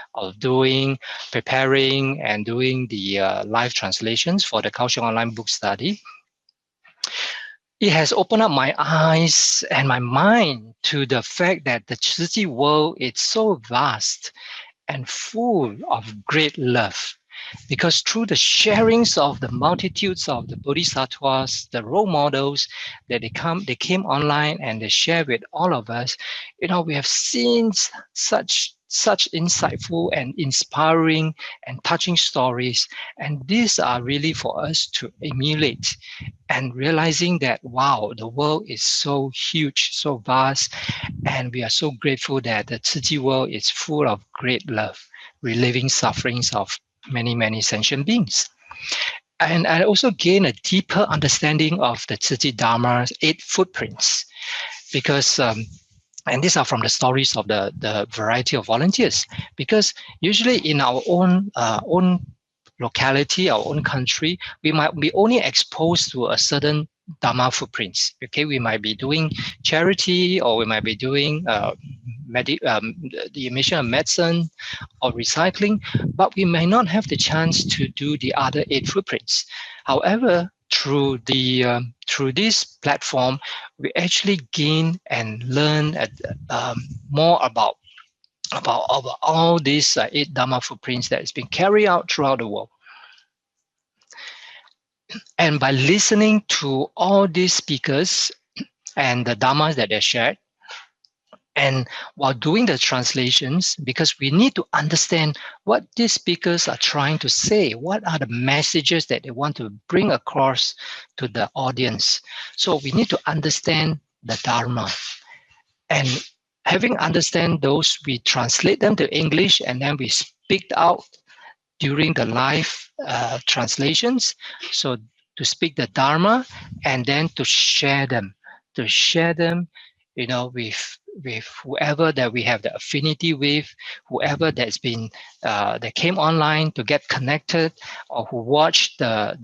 preparing and doing the live translations for the Kaohsiung Online Book Study. It has opened up my eyes and my mind to the fact that the Tzu Chi world is so vast and full of great love. Because through the sharings of the multitudes of the bodhisattvas, the role models that they came online and they share with all of us, we have seen such insightful and inspiring and touching stories. And these are really for us to emulate, and realizing that, wow, the world is so huge, so vast, and we are so grateful that the Tzu Chi world is full of great love, relieving sufferings of many, many sentient beings. And I also gain a deeper understanding of the Tzu Chi Dharma's 8 footprints, because and these are from the stories of the variety of volunteers, because usually in our own locality, our own country, we might be only exposed to a certain Dharma footprints. Okay, we might be doing charity, or we might be doing the emission of medicine or recycling, but we may not have the chance to do the other 8 footprints. However, through this platform, we actually gain and learn more about all these 8 Dharma footprints that has been carried out throughout the world. And by listening to all these speakers and the Dharmas that they shared, and while doing the translations, because we need to understand what these speakers are trying to say, what are the messages that they want to bring across to the audience. So we need to understand the Dharma. And having understand those, we translate them to English, and then we speak out during the live translations. So to speak the Dharma, and then to share them with whoever that we have the affinity with, whoever that's been that came online to get connected, or who watched the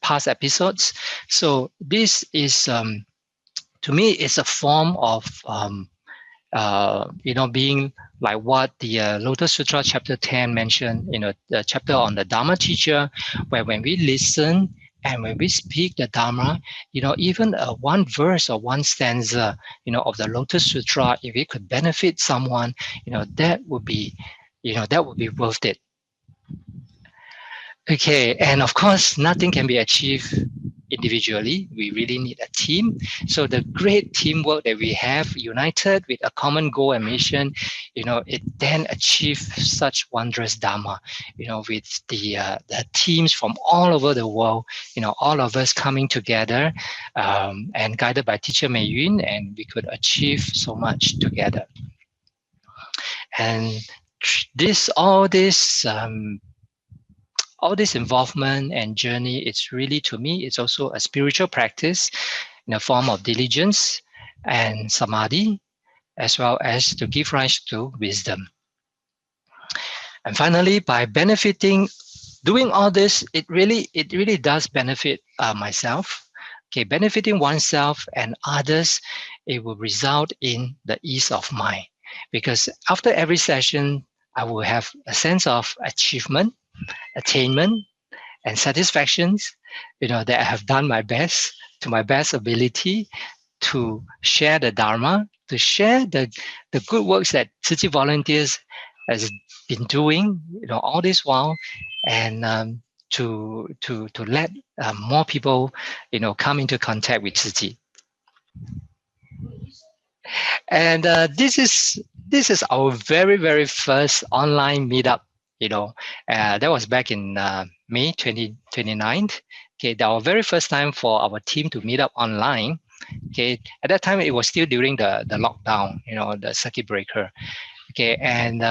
past episodes. So this is to me, it's a form of being like what the Lotus Sutra chapter 10 mentioned, the chapter on the Dharma teacher, where when we listen And when we speak the Dharma, even one verse or one stanza, of the Lotus Sutra, if it could benefit someone, that would be, that would be worth it. Okay, and of course, nothing can be achieved individually. We really need a team. So the great teamwork that we have, united with a common goal and mission, it then achieves such wondrous Dharma. With the teams from all over the world, all of us coming together, and guided by Teacher Mei Yun, and we could achieve so much together. And all this involvement and journey, it's really, to me, it's also a spiritual practice in the form of diligence and samadhi, as well as to give rise to wisdom. And finally, by doing all this, it really does benefit myself. Okay, benefiting oneself and others, it will result in the ease of mind. Because after every session, I will have a sense of achievement, attainment, and satisfactions, that I have done my best to my best ability to share the Dharma, to share the good works that Tzu Chi volunteers has been doing, all this while, and to let more people, come into contact with Tzu Chi. And this is our very, very first online meetup. That was back in May 2029. Okay, that our very first time for our team to meet up online. Okay, at that time it was still during the lockdown, the circuit breaker. Okay, and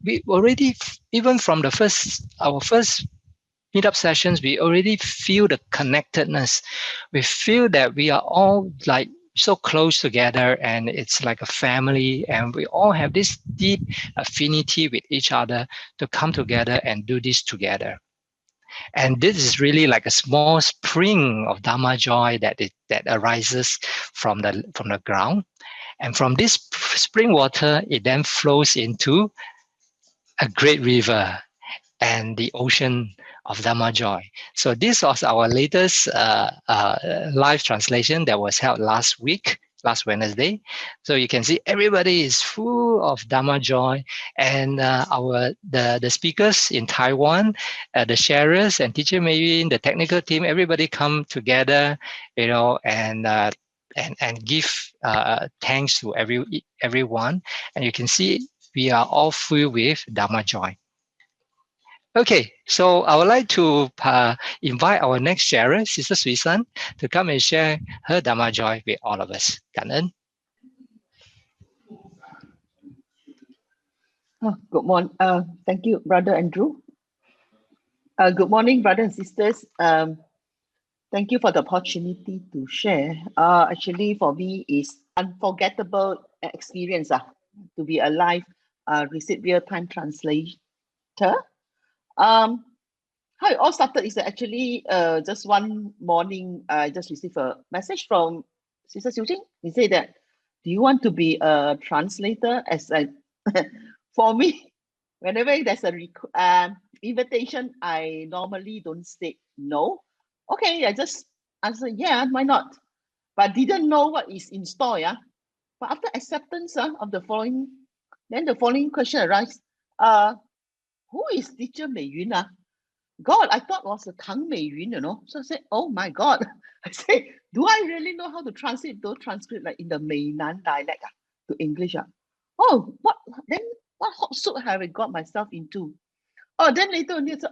we already, even from our first meetup sessions, we already feel the connectedness. We feel that we are all like so close together, and it's like a family, and we all have this deep affinity with each other to come together and do this together. And this is really like a small spring of Dharma joy that arises from the ground. And from this spring water, it then flows into a great river and the ocean of Dharma joy. So this was our latest live translation that was held last Wednesday. So you can see everybody is full of Dharma joy, and the speakers in Taiwan, the sharers and Teacher Mei Yun, the technical team, everybody come together, and give thanks to everyone, and you can see we are all filled with Dharma joy. Okay, so I would like to invite our next sharer, Sister Suisan, to come and share her Dharma joy with all of us. Cảm ơn. Good morning. Thank you, Brother Andrew. Good morning, brothers and sisters. Thank you for the opportunity to share. Actually, for me, it's unforgettable experience to be alive, receive real-time translator. How it all started is actually just one morning, I just received a message from Sister Jing. He said that, do you want to be a translator? For me, whenever there's a invitation, I normally don't say no. Okay, I just answer, yeah, why not? But didn't know what is in store, yeah. But after acceptance of the following, then the following question arises, who is Teacher Mei Yun? God, I thought it was a Tang Mei Yun, So I said, oh my God. I said, do I really know how to translate those transcripts like in the Meinan dialect to English? Oh, what hot soup have I got myself into? Oh, then later on, it's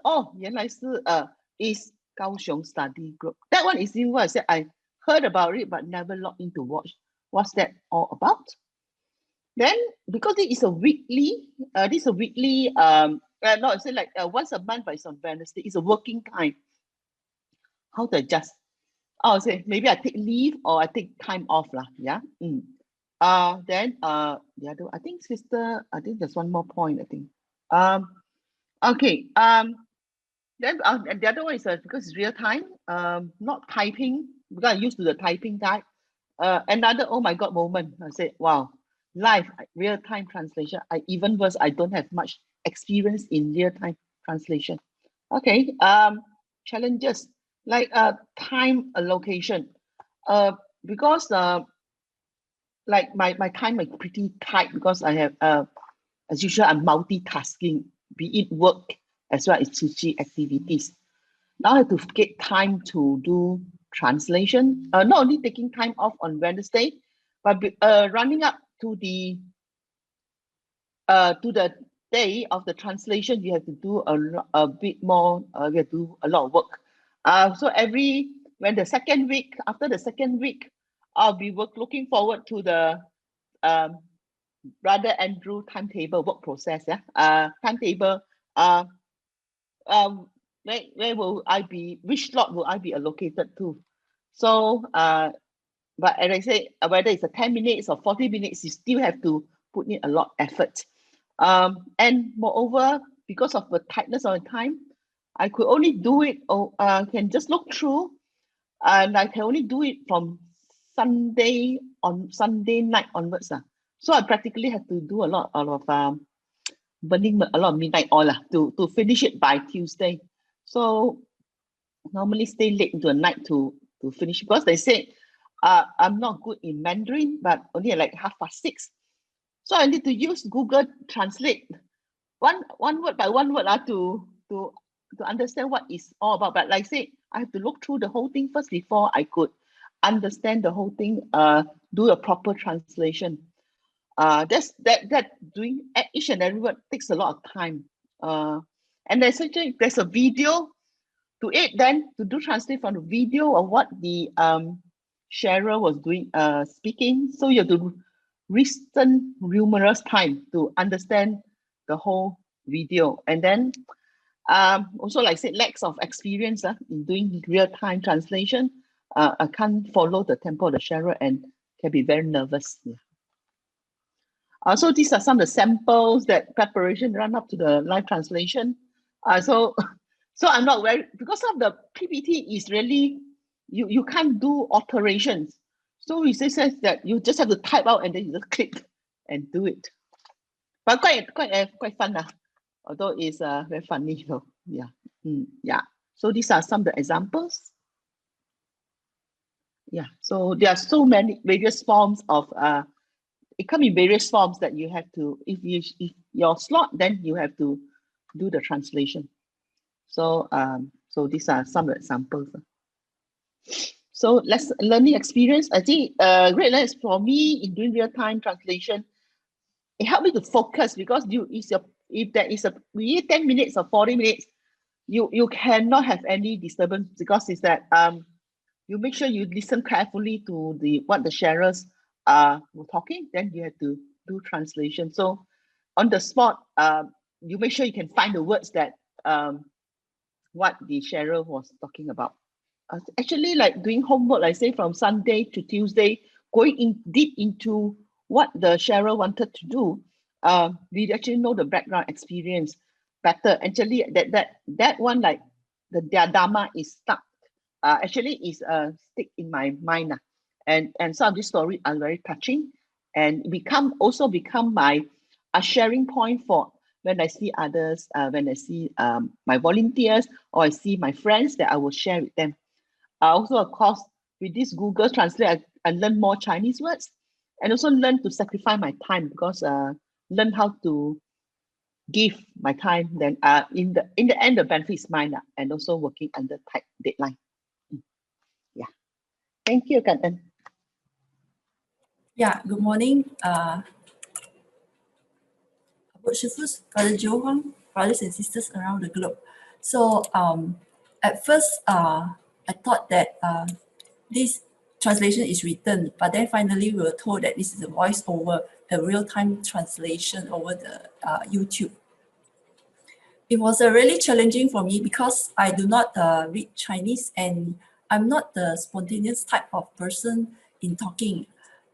is Kaoshiong study group. That one is in what I said. I heard about it, but never logged in to watch. What's that all about? Then, because it is a weekly, no, it's like once a month, but it's on Wednesday. It's a working time. How to adjust? Oh, say maybe I take leave or I take time off lah. Yeah. Then the other, I think sister, I think there's one more point. I think. Okay. Then and the other one is because it's real time. Not typing because I'm used to the typing type. Another oh my God moment. I said, wow, live real time translation. Even worse, I don't have much experience in real time translation. Okay. Challenges. like time allocation. Because like my time is pretty tight because I have as usual I'm multitasking, be it work as well as Tzu Chi activities. Now I have to get time to do translation. Not only taking time off on Wednesday, but running up to the day of the translation, you have to do a bit more. You have to do a lot of work. So when the second week, after the second week, I'll be looking forward to the Brother Andrew timetable work process. Yeah, timetable. Where will I be? Which slot will I be allocated to? So, but as I say, whether it's a 10 minutes or 40 minutes, you still have to put in a lot of effort. And moreover, because of the tightness of time, I could only do it, can just look through, and I can only do it from Sunday night onwards. So I practically have to do a lot of burning a lot of midnight oil to finish it by Tuesday. So normally stay late into the night to finish, because they say I'm not good in Mandarin, but only like 6:30. So I need to use Google Translate one word by one word to understand what it's all about. But like I say, I have to look through the whole thing first before I could understand the whole thing, do a proper translation. That doing each and every word takes a lot of time. And essentially there's a video to it, then to do translate from the video of what the sharer was doing, speaking. So you have to listen numerous times to understand the whole video. And then also, like I said, lacks of experience in doing real-time translation. I can't follow the tempo of the sharer and can be very nervous. Yeah. So these are some of the samples that preparation run up to the live translation. So I'm not very, because of the PPT is really, you can't do alterations. So it says that you just have to type out and then you just click and do it. But quite fun, although it's very funny though. Yeah. Yeah. So these are some of the examples. Yeah. So there are so many various forms of it can be various forms that you have to, if your slot, then you have to do the translation. So so these are some examples. So learning experience. I think great learning for me in doing real-time translation. It helped me to focus, because if there is we 10 minutes or 40 minutes, you cannot have any disturbance, because it's that you make sure you listen carefully to what the sharers were talking, then you have to do translation. So on the spot, you make sure you can find the words that what the sharer was talking about. Actually, like doing homework, like say from Sunday to Tuesday, going in deep into what the sharer wanted to do, we actually know the background experience better. Actually, that one, like their Dharma is stuck. Actually is stick in my mind. And some of these stories are very touching and also become my sharing point for when I see others, when I see my volunteers, or I see my friends, that I will share with them. Also, of course, with this Google Translate, I learn more Chinese words, and also learn to sacrifice my time, because learn how to give my time. Then in the end, the benefit is mine, and also working under tight deadline. Yeah, thank you, Kantan. Yeah, good morning. Shifus, Father Joe Huang, brothers and sisters around the globe. So at first, I thought that this translation is written, but then finally we were told that this is a voiceover, a real-time translation over the YouTube. It was really challenging for me, because I do not read Chinese, and I'm not the spontaneous type of person in talking.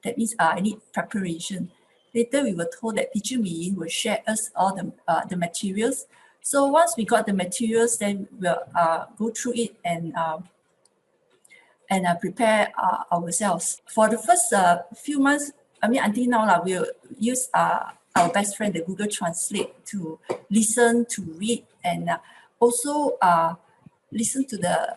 That means I need preparation. Later, we were told that Teacher Mi will share us all the materials. So once we got the materials, then we'll go through it and prepare ourselves. For the first few months, I mean, until now, we'll use our best friend, the Google Translate, to listen, to read, and also listen to the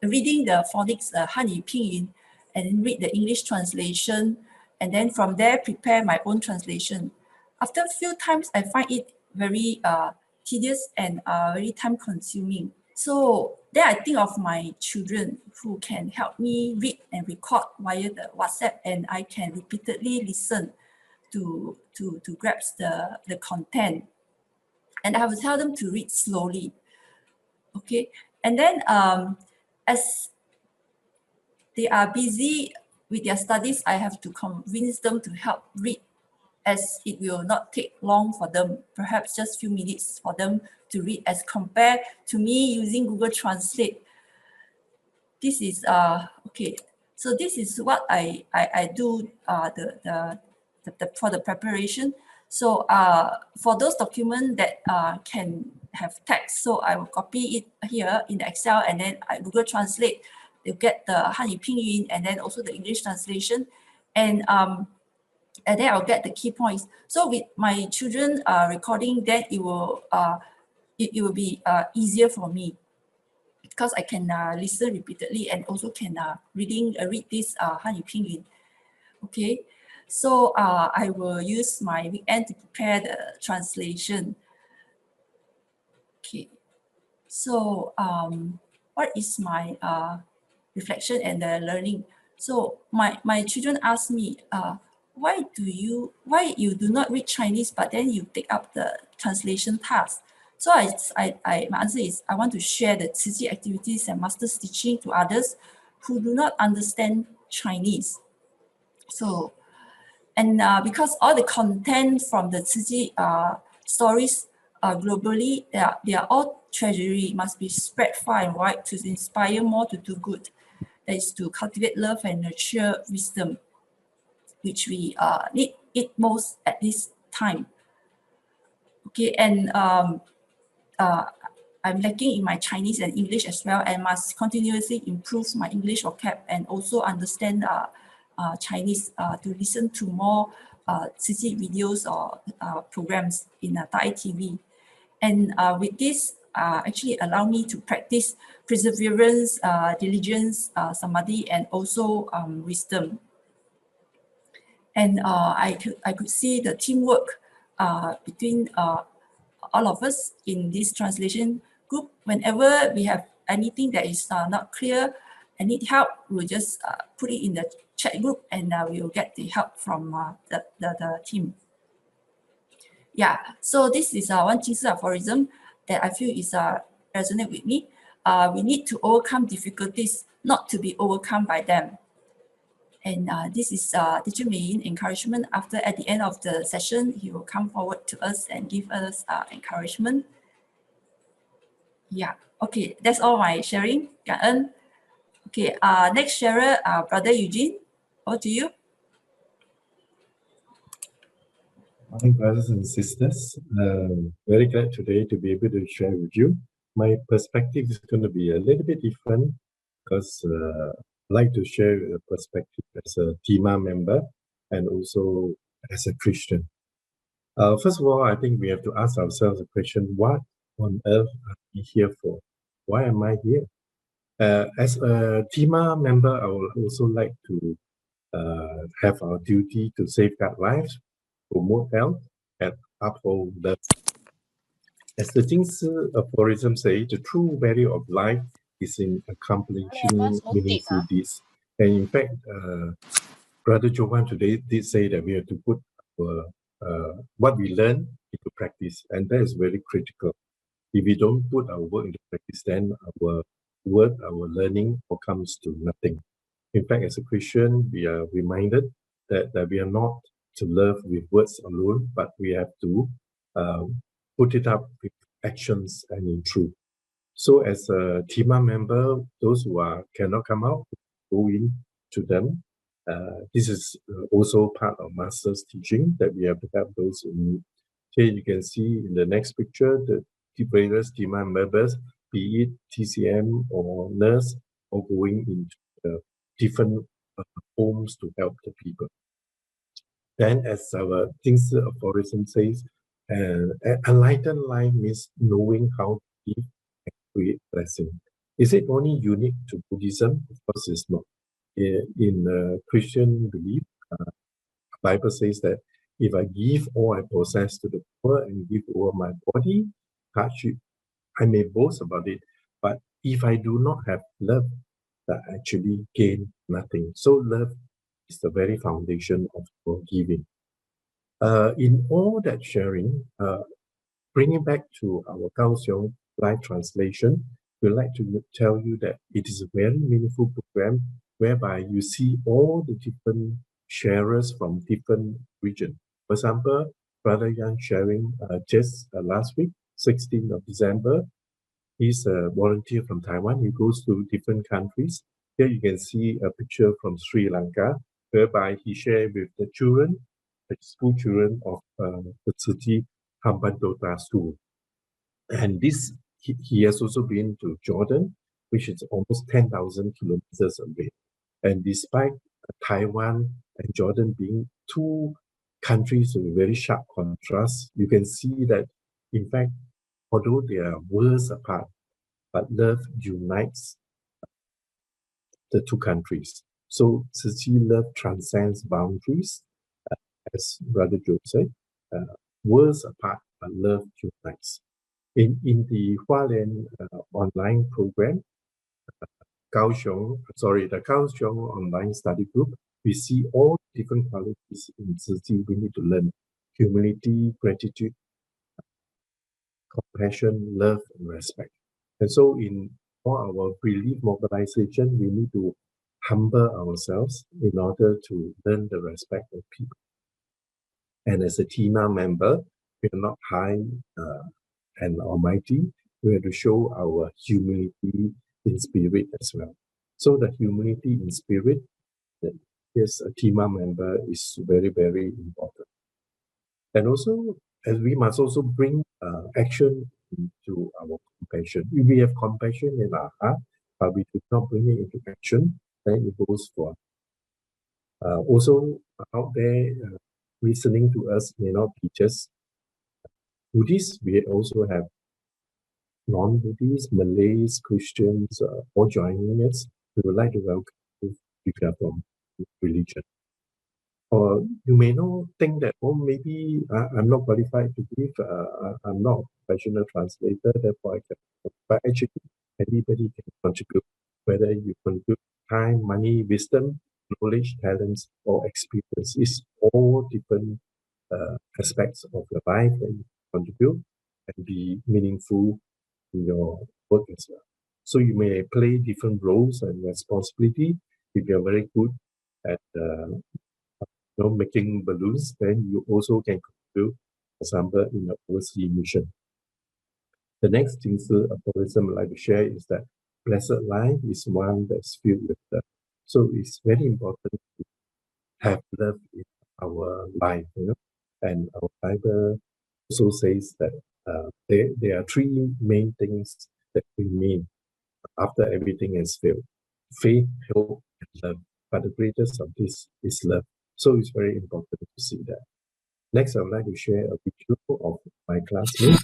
reading the phonics, Hanyu Pinyin, and read the English translation, and then from there prepare my own translation. After a few times, I find it very tedious and very time consuming. So then I think of my children who can help me read and record via the WhatsApp, and I can repeatedly listen to grasp the content. And I will tell them to read slowly. Okay, and then as they are busy with their studies, I have to convince them to help read, as it will not take long for them, perhaps just few minutes for them to read, as compared to me using Google Translate. This is okay. So this is what I do for the preparation. So for those documents that can have text, so I will copy it here in the Excel, and then I Google Translate. You get the Hanyu Pinyin and then also the English translation, and then I'll get the key points. So with my children recording, then it will be easier for me, because I can listen repeatedly and also can read this Hanyu Pinyin. Okay, so I will use my weekend to prepare the translation. Okay, so what is my reflection and the learning? So my children ask me, why you do not read Chinese, but then you take up the translation task? So my answer is, I want to share the Tzu Chi activities and master's teaching to others who do not understand Chinese. So, and because all the content from the Tzu Chi stories globally, they are all treasury, must be spread far and wide to inspire more to do good. That is to cultivate love and nurture wisdom, which we need it most at this time. Okay, and I'm lacking in my Chinese and English as well, and must continuously improve my English vocab and also understand Chinese to listen to more Tzu Chi videos or programs in Thai TV. And with this, actually allow me to practice perseverance, diligence, samadhi, and also wisdom. And I could see the teamwork between all of us in this translation group. Whenever we have anything that is not clear and need help, we'll just put it in the chat group, and we will get the help from the team. Yeah, so this is one Jing aphorism that I feel is resonate with me. We need to overcome difficulties, not to be overcome by them. And this is Teacher Mei encouragement. At the end of the session, he will come forward to us and give us encouragement. Yeah, okay, that's all my sharing.感恩. Okay, next sharer, Brother Eugene, over to you. Morning, brothers and sisters. Very glad today to be able to share with you. My perspective is going to be a little bit different, because I'd like to share a perspective as a TIMA member and also as a Christian. First of all, I think we have to ask ourselves the question, what on earth are we here for? Why am I here? As a TIMA member, I would also like to have our duty to safeguard lives, promote health, and uphold love. As the Jing aphorism says, the true value of life is in accomplishing meaningful deeds. And in fact, Brother Joe Huang today did say that we have to put what we learn into practice, and that is very critical. If we don't put our work into practice, then our work, our learning comes to nothing. In fact, as a Christian, we are reminded that we are not to love with words alone, but we have to put it up with actions and in truth. So as a TIMA member, those who cannot come out, go in to them. This is also part of Master's teaching, that we have to help those in need. Here you can see in the next picture, the various TIMA members, be it TCM or nurse, or going into different homes to help the people. Then, as our Jing aphorism says, enlightened life means knowing how to give and create blessing. Is it only unique to Buddhism? Of course, it's not. In Christian belief, Bible says that if I give all I possess to the poor and give over my body, hardship, I may boast about it. But if I do not have love, I actually gain nothing. So love is the very foundation of giving. In all that sharing, bringing back to our Kaoshiong live translation, we'd like to tell you that it is a very meaningful program whereby you see all the different sharers from different regions. For example, Brother Yang sharing just last week, 16th of December, he's a volunteer from Taiwan. He goes to different countries. Here you can see a picture from Sri Lanka, whereby he shared with the children, the school children of the Tzu Chi Hambantota school. And this, he has also been to Jordan, which is almost 10,000 kilometers away. And despite Taiwan and Jordan being two countries with very sharp contrast, you can see that, in fact, although they are worlds apart, but love unites the two countries. So Tzu Chi love transcends boundaries, as Brother Joe said, worlds apart, but love unites. In the Hualien online program, the Kaoshiong online study group, we see all different qualities in Tzu Chi we need to learn: humility, gratitude, compassion, love, and respect. And so in all our belief mobilization, we need to humble ourselves in order to learn the respect of people. And as a Tima member, we are not high and almighty. We have to show our humility in spirit as well. So the humility in spirit, as a Tima member, is very, very important. And also, as we must also bring action into our compassion. If we have compassion in our heart, but we do not bring it into action, then it goes for. Also, out there, listening to us may not be just Buddhists. We also have non-Buddhists, Malays, Christians, all joining us. We would like to welcome you if you are from religion. Or you may not think that, oh, maybe I'm not qualified to give, I'm not a professional translator, therefore I can. But actually, anybody can contribute, whether you contribute time, money, wisdom, knowledge, talents, or experience. It's all different aspects of your life that you contribute and be meaningful in your work as well. So you may play different roles and responsibility. If you're very good at making balloons, then you also can contribute, for example, in the overseas mission. The next thing Buddhism I'd like to share is that blessed life is one that's filled with love. So it's very important to have love in our life, And our Bible also says that there are three main things that remain after everything has failed: faith, hope, and love. But the greatest of this is love. So it's very important to see that. Next, I would like to share a video of my classmate.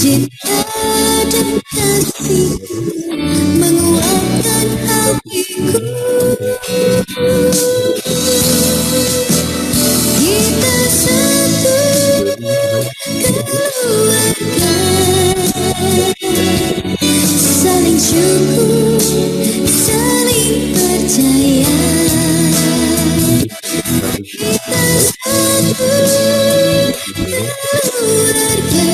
Cinta dan kasih menguatkan hatiku. Kita satu keluarga, saling syukur, saling percaya. Kita satu keluarga,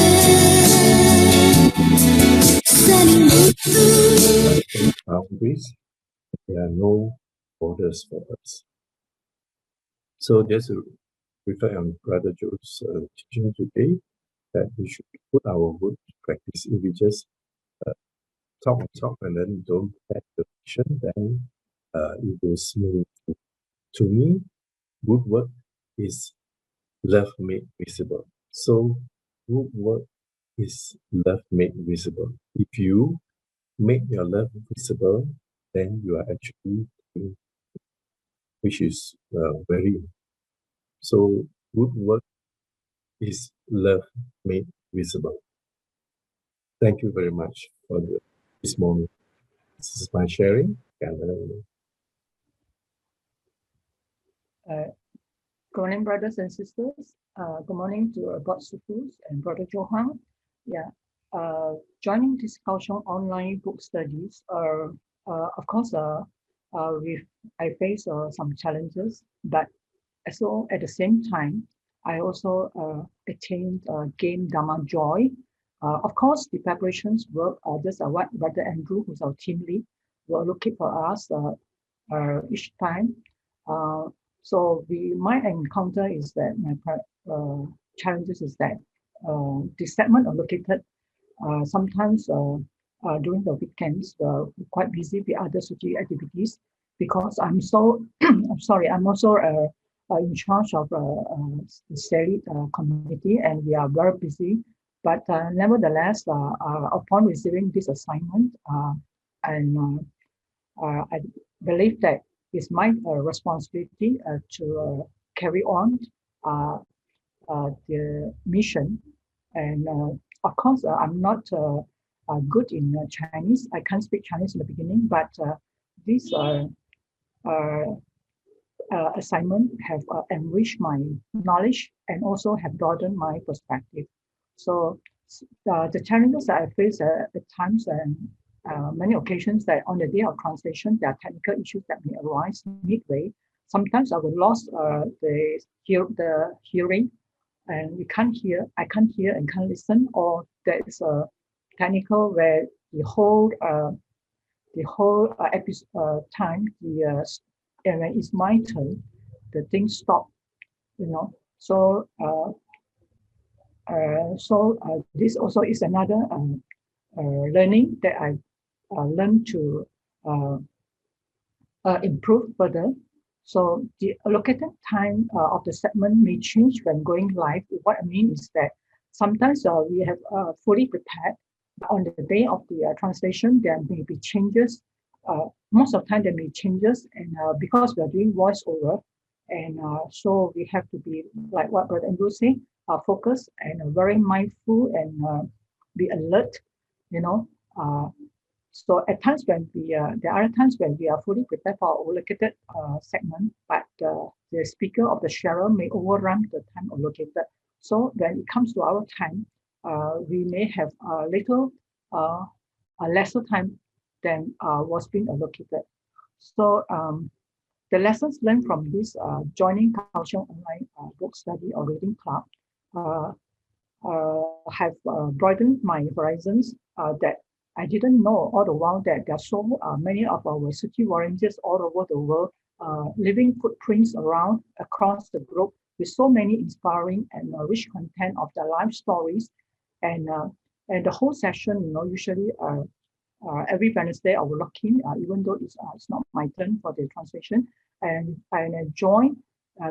saling butuh. Boundaries, there are no borders for us. So just to reflect on Brother Joe's teaching today, that we should put our work to practice. If we just talk and then don't have the action, then it goes meaningful. To me, good work is love made visible. So good work is love made visible. If you make your love visible, then you are actually doing, which is very, so good work is love made visible. Thank you very much for this moment. This is my sharing. Good morning, brothers and sisters. Good morning to God Sufus and Brother Joe Huang. Yeah, joining this Kaoshiong online book studies of course, I face some challenges, but so at the same time, I also gained Dharma joy. Of course, the preparations work. Just what Brother Andrew, who's our team lead, will looking for us each time. So we might encounter is that my challenges is that the segment are located sometimes during the weekends, quite busy with other Tzu Chi activities because I'm so I'm sorry, I'm also in charge of the study committee, and we are very busy. But nevertheless, upon receiving this assignment, and I believe that it's my responsibility to carry on the mission. And of course, I'm not good in Chinese. I can't speak Chinese in the beginning, but this assignment have enriched my knowledge and also have broadened my perspective. So the challenges that I face at times and many occasions that on the day of translation, there are technical issues that may arise midway. Sometimes I will lose the hearing, and I can't hear and can't listen, or there is a technical where the whole episode time, and when it's my turn, the thing stop, So this also is another learning that I learned to improve further. So the allocated time of the segment may change when going live. What I mean is that sometimes we have fully prepared. On the day of the translation, there may be changes. Most of the time there may be changes, and because we are doing voiceover, and so we have to be, like what Brother Andrew said, focused and very mindful and be alert, So at times when there are times when we are fully prepared for our allocated segment, but the speaker of the sharer may overrun the time allocated. So when it comes to our time, we may have a lesser time than was being allocated. So the lessons learned from this joining Kaoshiong online book study or reading club have broadened my horizons that I didn't know all the while that there are so many of our Tzu Chi volunteers all over the world leaving footprints around across the globe with so many inspiring and rich content of their life stories. And the whole session, usually every Wednesday I will log in, even though it's not my turn for the translation, and I enjoy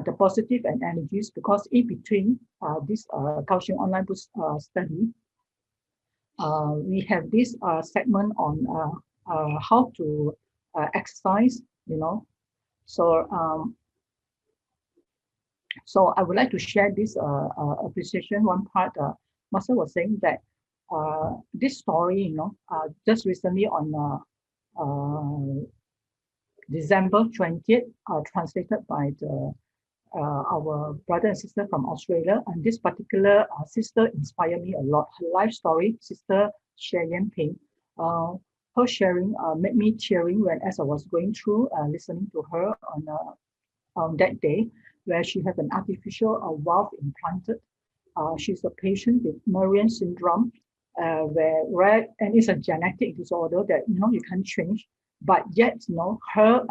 the positive and energies, because in between this Kaoshiong online book study, we have this segment on how to exercise, So, so I would like to share this appreciation. One part, Master was saying that this story, just recently on December 20th, translated by our brother and sister from Australia. And this particular sister inspired me a lot. Her life story, Sister Xie Ping, her sharing made me tearing as I was going through listening to her on that day, where she had an artificial valve implanted. She's a patient with Murray syndrome, where and it's a genetic disorder that you can't change, but yet her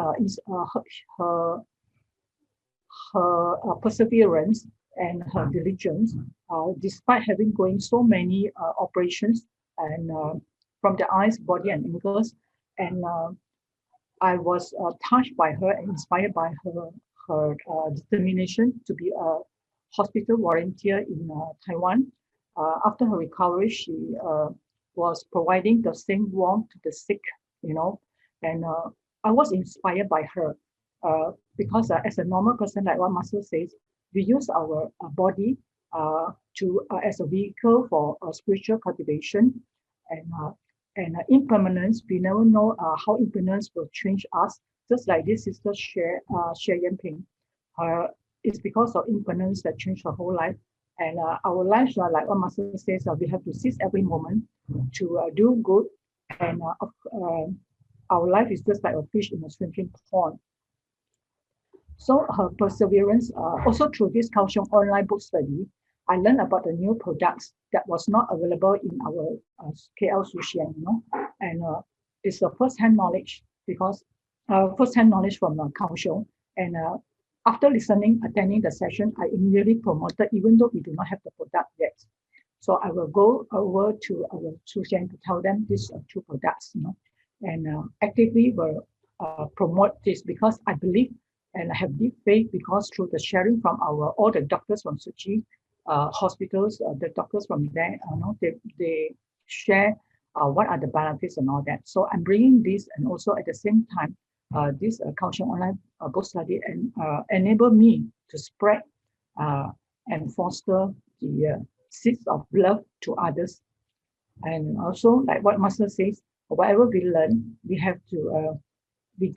perseverance and her diligence, despite having going so many operations and from the eyes, body, and ankles, and I was touched by her and inspired by her determination to be a hospital volunteer in Taiwan. After her recovery, she was providing the same warmth to the sick, and I was inspired by her because as a normal person, like what Master says, we use our body as a vehicle for spiritual cultivation, and impermanence. We never know how impermanence will change us. Just like this sister Xie Yanping, it's because of impermanence that changed her whole life. And our lives are like what Master says, we have to seize every moment to do good. And our life is just like a fish in a shrinking pond. So her perseverance, also through this Kaoshiong online book study, I learned about the new products that was not available in our KL Sushian, and it's a first-hand knowledge because first-hand knowledge from Kaoshiong. And after attending the session, I immediately promoted, even though we do not have the product yet. So I will go over to our Sushian to tell them these two products, and actively will promote this because I believe and I have deep faith because through the sharing from all the doctors from Tzu Chi hospitals, the doctors from there, they share what are the benefits and all that. So I'm bringing this, and also at the same time, this Kaoshiong online book study and enable me to spread and foster the seeds of love to others. And also, like what Master says, whatever we learn, we have to we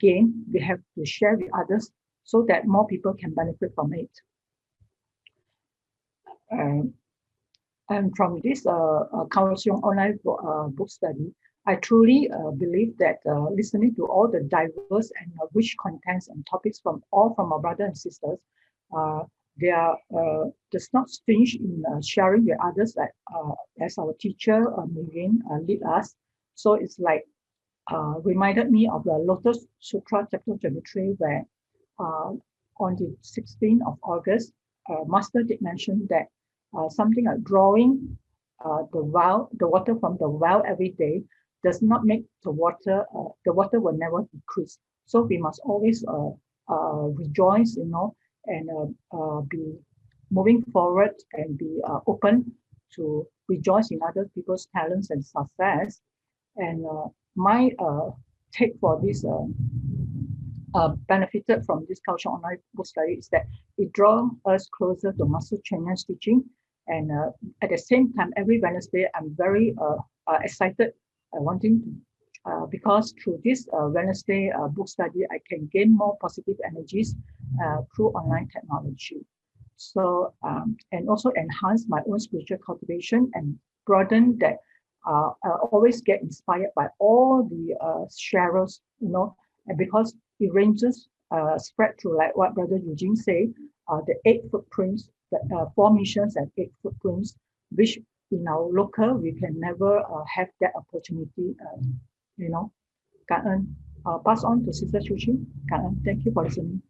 have to share with others so that more people can benefit from it. And from this Kaoshiong online book study, I truly believe that listening to all the diverse and rich contents and topics from our brothers and sisters, they are just not strange in sharing with others, like as our teacher Megan lead us. So it's like reminded me of the Lotus Sutra chapter 23, where on the 16th of August, Master did mention that something like drawing the water from the well every day does not make the water will never decrease. So we must always rejoice, and be moving forward and be open to rejoice in other people's talents and success. And my take for this benefited from this Kaoshiong online book study is that it draws us closer to Master Cheng's teaching. And at the same time, every Wednesday, I'm very excited, wanting to, because through this Wednesday book study, I can gain more positive energies through online technology. So, and also enhance my own spiritual cultivation and broaden that. I always get inspired by all the sharers, and because it ranges spread through, like what Brother Eugene said, the 8 footprints, the 4 missions and 8 footprints, which in our local we can never have that opportunity. Pass on to Sister Tzu Chi. Thank you for listening.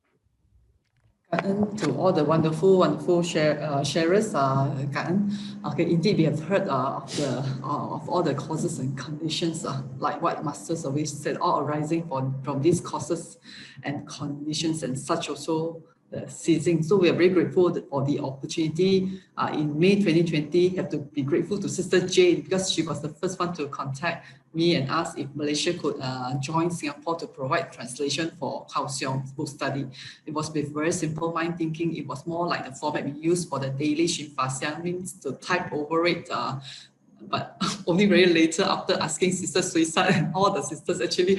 To all the wonderful sharers, okay, indeed we have heard of all the causes and conditions, like what Masters always said, all arising from these causes and conditions, and such also ceasing. So we are very grateful for the opportunity. In May 2020, have to be grateful to Sister Jane because she was the first one to contact me and ask if Malaysia could join Singapore to provide translation for Kaoshiong's book study. It was with very simple mind thinking. It was more like the format we use for the daily Shinfa means to type over it. But only very later, after asking Sister Suicide and all the sisters, actually,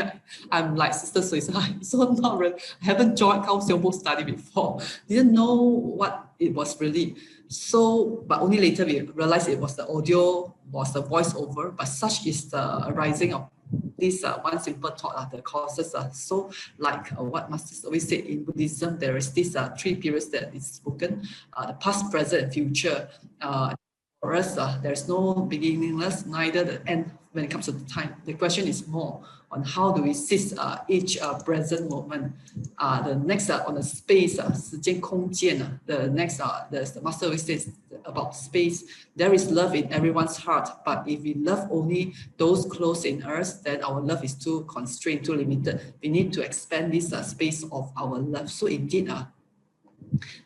I'm like, Sister Suicide, so not really, I haven't joined Kaoshiong book study before. Didn't know what it was really. So, but only later we realized it was the audio, was the voiceover, but such is the arising of this one simple thought, the causes. So like what Masters always said in Buddhism, there is this 3 periods that is spoken, the past, present, and future. For us, there's no beginningless, neither the end when it comes to the time. The question is more on how do we seize each present moment. The next on the space, 时间空间, the next, the Master always says about space. There is love in everyone's heart, but if we love only those close in us, then our love is too constrained, too limited. We need to expand this space of our love. So indeed,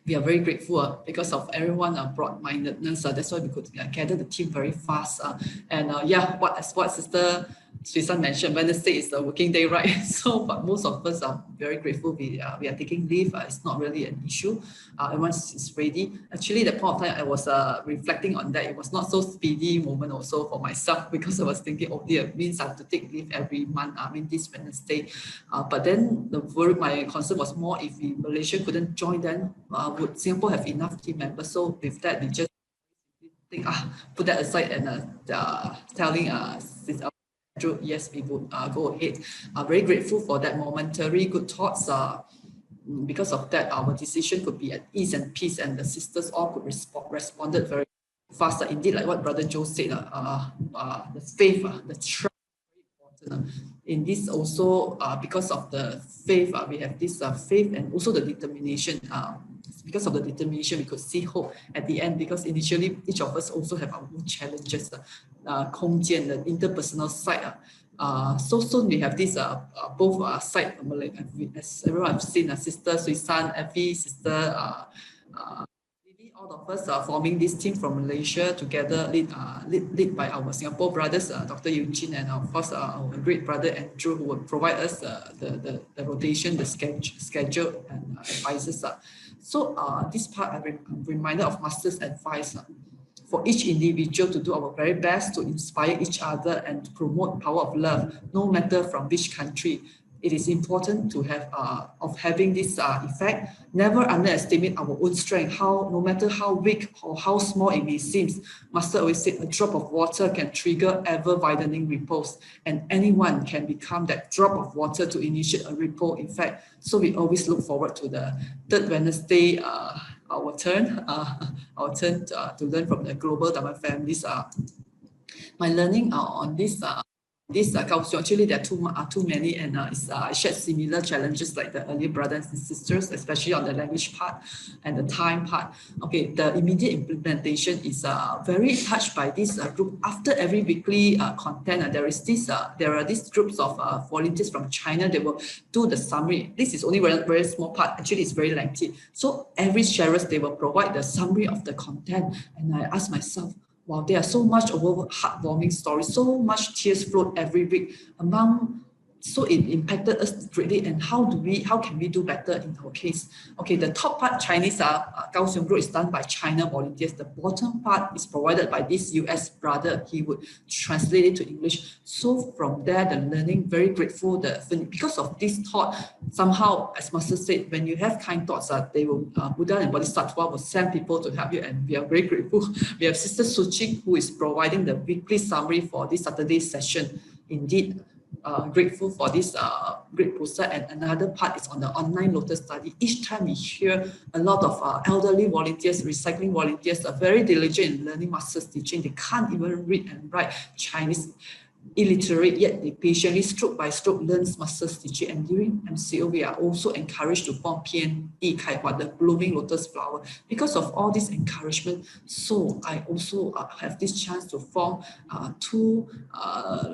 we are very grateful because of everyone broad-mindedness. That's why we could gather the team very fast. Yeah, what Sister Susan mentioned, Wednesday is the working day, right? So, but most of us are very grateful. We are taking leave. It's not really an issue. Everyone is ready. Actually, at the point of time, I was reflecting on that. It was not so speedy moment also for myself because I was thinking, oh dear, it means I have to take leave every month. I mean, this Wednesday. But then my concern was more if Malaysia couldn't join, then would Singapore have enough team members? So with that, we just think, put that aside and telling Andrew, yes, we would go ahead. Very grateful for that momentary good thoughts. Because of that, our decision could be at ease and peace, and the sisters all could responded very fast. Indeed, like what Brother Joe said, the faith, the trust, very important. In this also, because of the faith, we have this faith and also the determination. Because of the determination, we could see hope at the end, because initially each of us also have our own challenges, 空间, the interpersonal side. So soon we have this both side, as everyone have seen, Sister Suisan, Effie, Sister all of us are forming this team from Malaysia together, led by our Singapore brothers, Dr. Eugene, and of course our great brother Andrew, who will provide us the rotation, the schedule and advices. So this part, I'm reminded of Master's advice for each individual to do our very best to inspire each other and to promote power of love, no matter from which country. It is important to have of having this effect. Never underestimate our own strength. No matter how weak or how small it may seem. Master always said a drop of water can trigger ever-widening ripples, and anyone can become that drop of water to initiate a ripple effect. So we always look forward to the third Wednesday, our turn to learn from the global Dharma families. My learning on this Kaoshiong, actually there are too many, and I shared similar challenges like the earlier brothers and sisters, especially on the language part and the time part. Okay, the immediate implementation is very touched by this group. After every weekly content, there are these groups of volunteers from China. They will do the summary. This is only very small part. Actually, it's very lengthy. So every sharers, they will provide the summary of the content, and I ask myself, wow, there are so much heartwarming stories, so much tears flowed every week so it impacted us greatly. And how can we do better in our case? Okay, the top part, Chinese Kaoshiong group, is done by China volunteers. The bottom part is provided by this US brother. He would translate it to English. So from there, the learning, very grateful. Because of this thought, somehow, as Master said, when you have kind thoughts, they will Buddha and Bodhisattva will send people to help you, and we are very grateful. We have Sister Tzu Chi, who is providing the weekly summary for this Saturday session. Indeed, grateful for this great poster. And another part is on the online Lotus study. Each time we hear a lot of elderly volunteers, recycling volunteers, are very diligent in learning Master's teaching. They can't even read and write Chinese, illiterate, yet they patiently, stroke by stroke, learns Master's teaching. And during MCO, we are also encouraged to form PNE Kaiwa, the blooming lotus flower. Because of all this encouragement, so I also have this chance to form two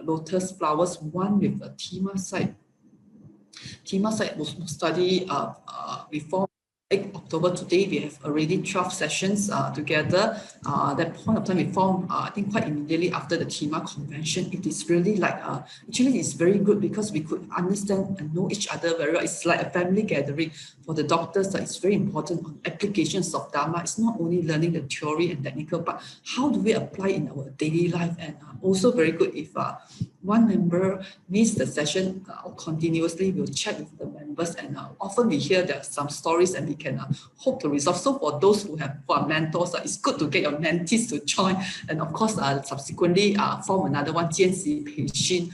lotus flowers, one with a Tima site. Tima site was study, we formed 8 October. Today we have already 12 sessions together. That point of time we formed, I think quite immediately after the Tima convention. It is really like, actually it's very good because we could understand and know each other very well. It's like a family gathering. For the doctors, it's very important on applications of Dharma. It's not only learning the theory and technical, but how do we apply in our daily life? And also very good if one member missed the session continuously, we'll check with the members, and often we hear there are some stories and we can hope to resolve. So for those who are mentors, it's good to get your mentees to join, and of course subsequently form another one, 见习培训,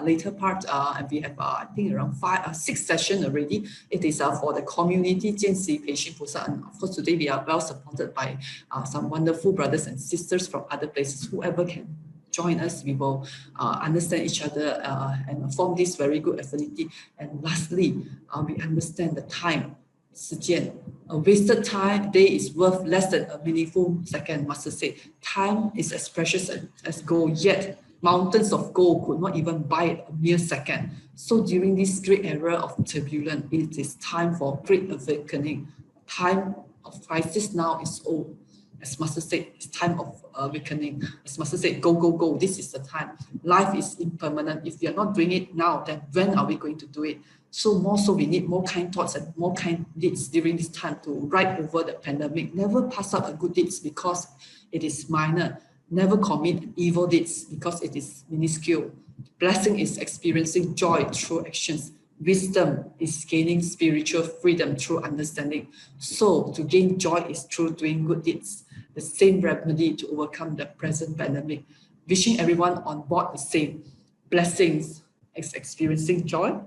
later part, and we have I think around 6 sessions already. It is for the community 见习培训菩萨, and of course today we are well supported by some wonderful brothers and sisters from other places. Whoever can join us, we will understand each other and form this very good affinity. And lastly, we understand the time, 时间. A wasted day is worth less than a meaningful second. Master said, time is as precious as gold, yet mountains of gold could not even buy a mere second. So during this great era of turbulence, it is time for great awakening. time of crisis now is old. As Master said, it's time of awakening. As Master said, go, go, go. This is the time. Life is impermanent. If we are not doing it now, then when are we going to do it? So more so, we need more kind thoughts and more kind deeds during this time to ride over the pandemic. Never pass up a good deeds because it is minor. Never commit evil deeds because it is minuscule. Blessing is experiencing joy through actions. Wisdom is gaining spiritual freedom through understanding. So to gain joy is through doing good deeds. The same remedy to overcome the present pandemic. Wishing everyone on board the same. Blessings is experiencing joy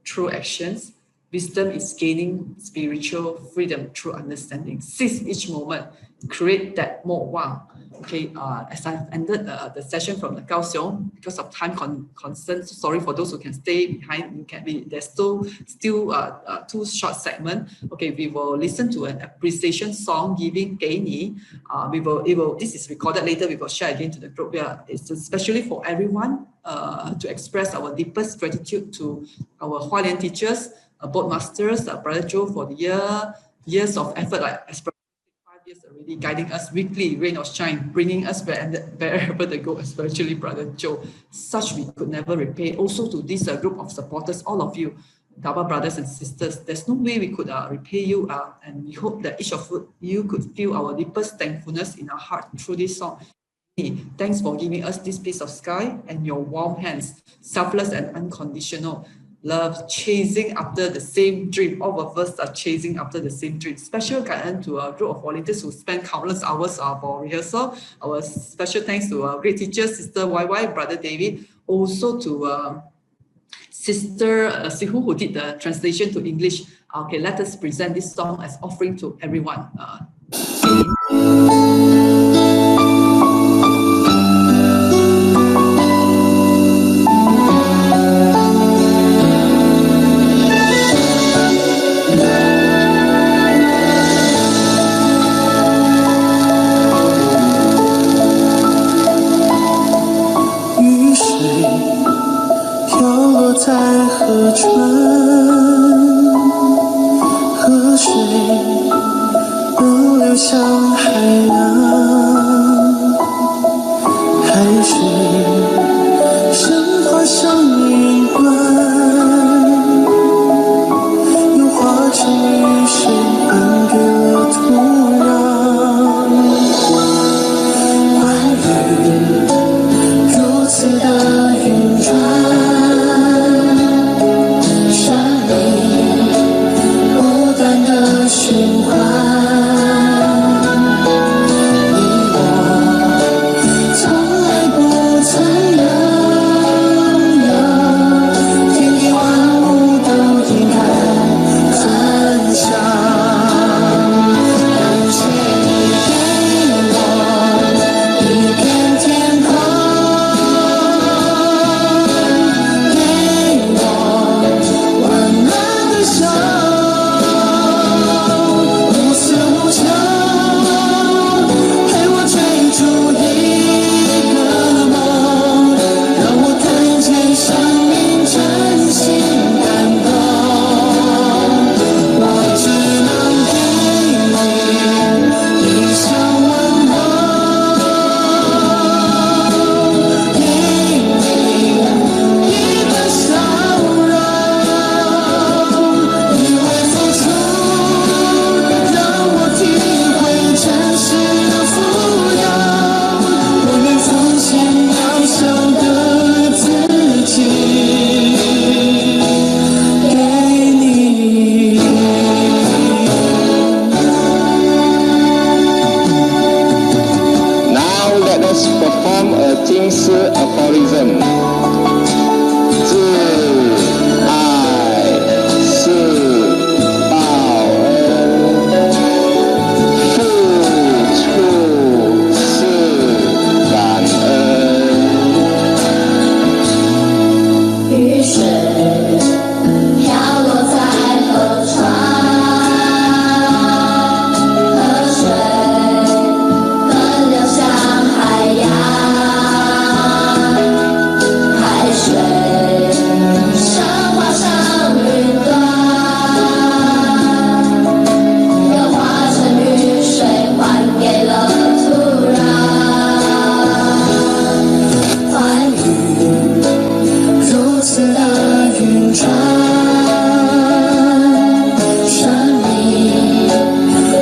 through actions. Wisdom is gaining spiritual freedom through understanding. Seize each moment. Create that Mo Wang. Okay, as I've ended the session from the Kaohsiung, because of time concerns, sorry for those who can stay behind. You can be there's still two short segments. Okay, we will listen to an appreciation song, giving 给你. This is recorded later. We will share again to the group. Yeah, it's especially for everyone to express our deepest gratitude to our Hualien teachers, both masters, Brother Joe for the years of effort, like years already, guiding us weekly, rain or shine, bringing us wherever they go, especially Brother Joe. Such we could never repay. Also to this group of supporters, all of you, Dharma brothers and sisters, there's no way we could repay you, and we hope that each of you could feel our deepest thankfulness in our heart through this song. Thanks for giving us this piece of sky and your warm hands, selfless and unconditional love, chasing after the same dream. All of us are chasing after the same dream. Special guidance to a group of volunteers who spend countless hours for rehearsal. Our special thanks to our great teacher, Sister YY, Brother David. Also to Sister Sihu, who did the translation to English. Okay, let us present this song as offering to everyone. 在河川，河水都流向海洋，海水升华成云端，又化成雨水还给了土壤。关于如此的运转，循环，似的运转，生命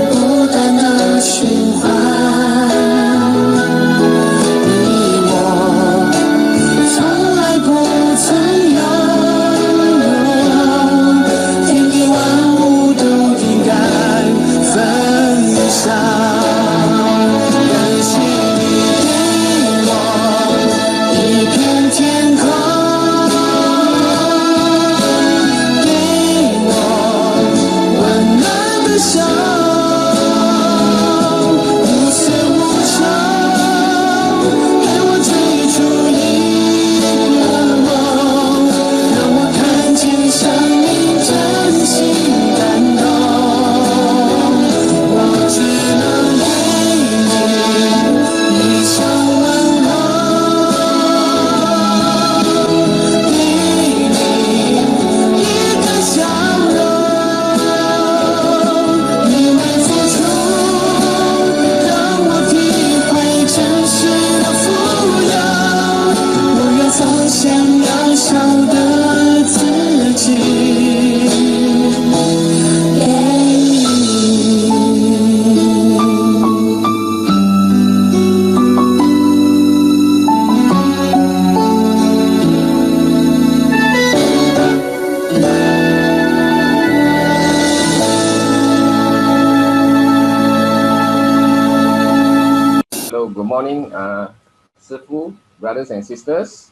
不断的循环。你我从来不曾拥有，天地万物都应该分享。感谢你给我一片天空。Good morning, Sifu, brothers and sisters.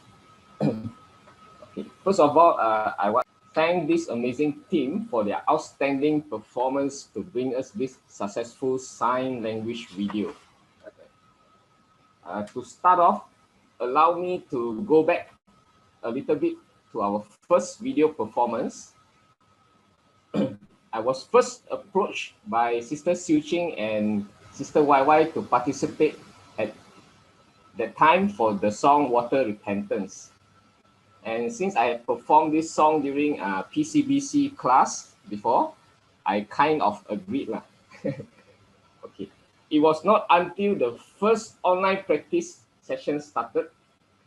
Okay. First of all, I want to thank this amazing team for their outstanding performance to bring us this successful sign language video. To start off, allow me to go back a little bit to our first video performance. I was first approached by Sister Tzu Chi and Sister YY to participate at that time for the song Water Repentance. And since I had performed this song during a PCBC class before, I kind of agreed. Okay. It was not until the first online practice session started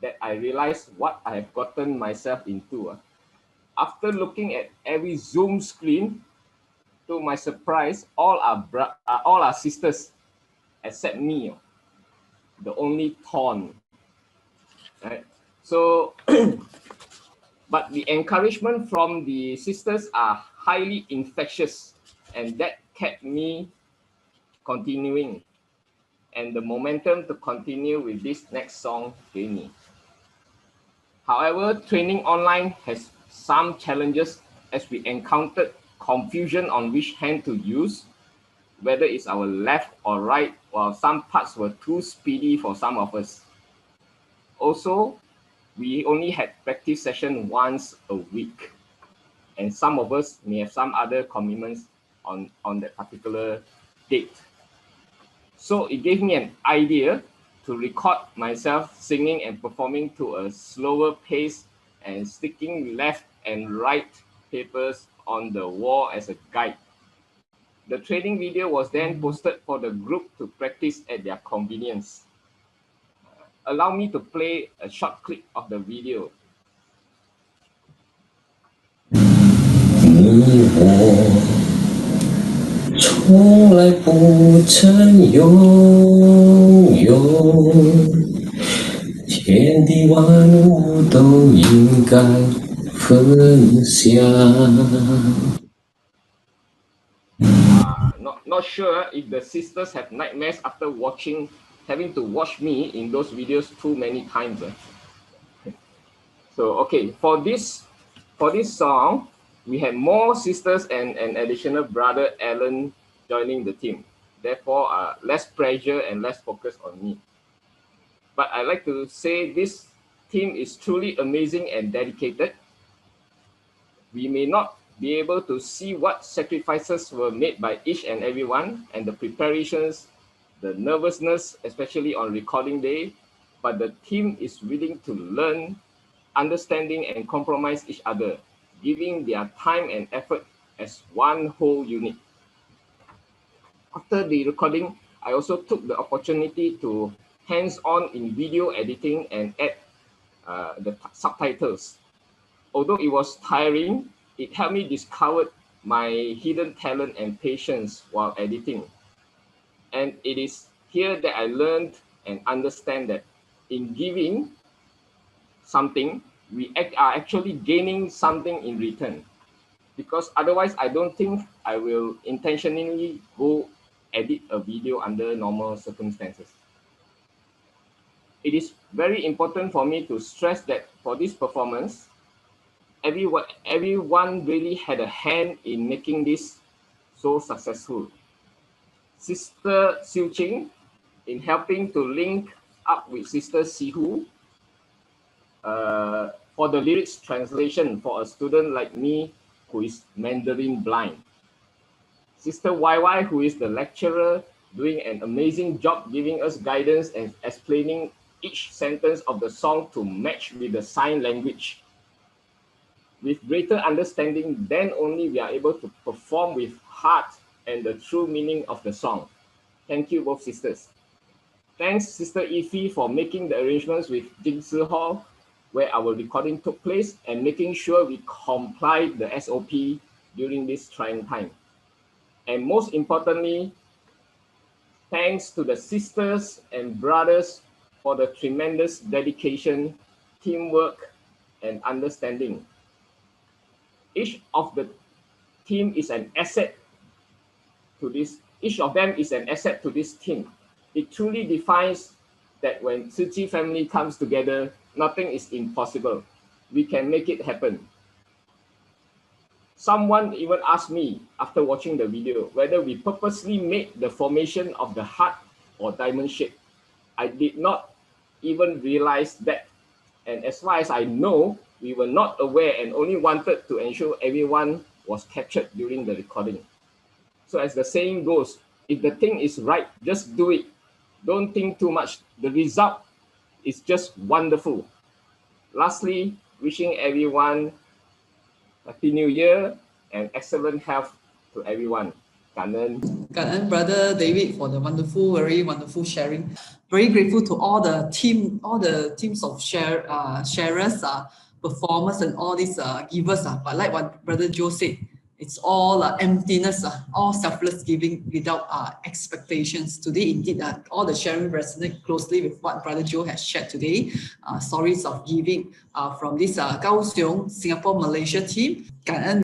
that I realized what I have gotten myself into. After looking at every Zoom screen, to my surprise, all our sisters except me, the only thorn. Right? So, but the encouragement from the sisters are highly infectious, and that kept me continuing, and the momentum to continue with this next song journey. However, training online has some challenges as we encountered confusion on which hand to use, whether it's our left or right, while some parts were too speedy for some of us. Also, we only had practice session once a week, and some of us may have some other commitments on that particular date. So it gave me an idea to record myself singing and performing to a slower pace and sticking left and right papers on the wall as a guide. The training video was then posted for the group to practice at their convenience. Allow me to play a short clip of the video. 你我从来不曾拥有，天地万物都应该分享。Not sure if the sisters have nightmares after having to watch me in those videos too many times. So okay, for this song, we had more sisters and an additional brother Alan joining the team. Therefore, less pressure and less focus on me. But I like to say this team is truly amazing and dedicated. We may not be able to see what sacrifices were made by each and everyone and the preparations, the nervousness, especially on recording day, but the team is willing to learn, understanding and compromise each other, giving their time and effort as one whole unit. After the recording, I also took the opportunity to hands-on in video editing and add the subtitles. Although it was tiring, it helped me discover my hidden talent and patience while editing. And it is here that I learned and understand that in giving something, we are actually gaining something in return. Because otherwise, I don't think I will intentionally go edit a video under normal circumstances. It is very important for me to stress that for this performance, everyone really had a hand in making this so successful. Sister Tzu Chi in helping to link up with Sister Sihu for the lyrics translation for a student like me who is Mandarin blind. Sister YY, who is the lecturer, doing an amazing job giving us guidance and explaining each sentence of the song to match with the sign language. With greater understanding, then only we are able to perform with heart and the true meaning of the song. Thank you, both sisters. Thanks, Sister Ify, for making the arrangements with Jing Hall, where our recording took place, and making sure we complied the SOP during this trying time. And most importantly, thanks to the sisters and brothers for the tremendous dedication, teamwork, and understanding. Each of the team is an asset to this. Each of them is an asset to this team. It truly defines that when Tzu Chi family comes together, nothing is impossible. We can make it happen. Someone even asked me after watching the video whether we purposely made the formation of the heart or diamond shape. I did not even realize that. And as far as I know, we were not aware and only wanted to ensure everyone was captured during the recording. So as the saying goes, if the thing is right, just do it. Don't think too much. The result is just wonderful. Lastly, wishing everyone Happy New Year and excellent health to everyone.感恩.感恩Brother David for the very wonderful sharing. Very grateful to all the teams of sharers, performers, and all these givers. But like what Brother Joe said, it's all emptiness, all selfless giving without expectations. Today, indeed, all the sharing resonate closely with what Brother Joe has shared today. Stories of giving from this Kaoshiong, Singapore, Malaysia team. 感恩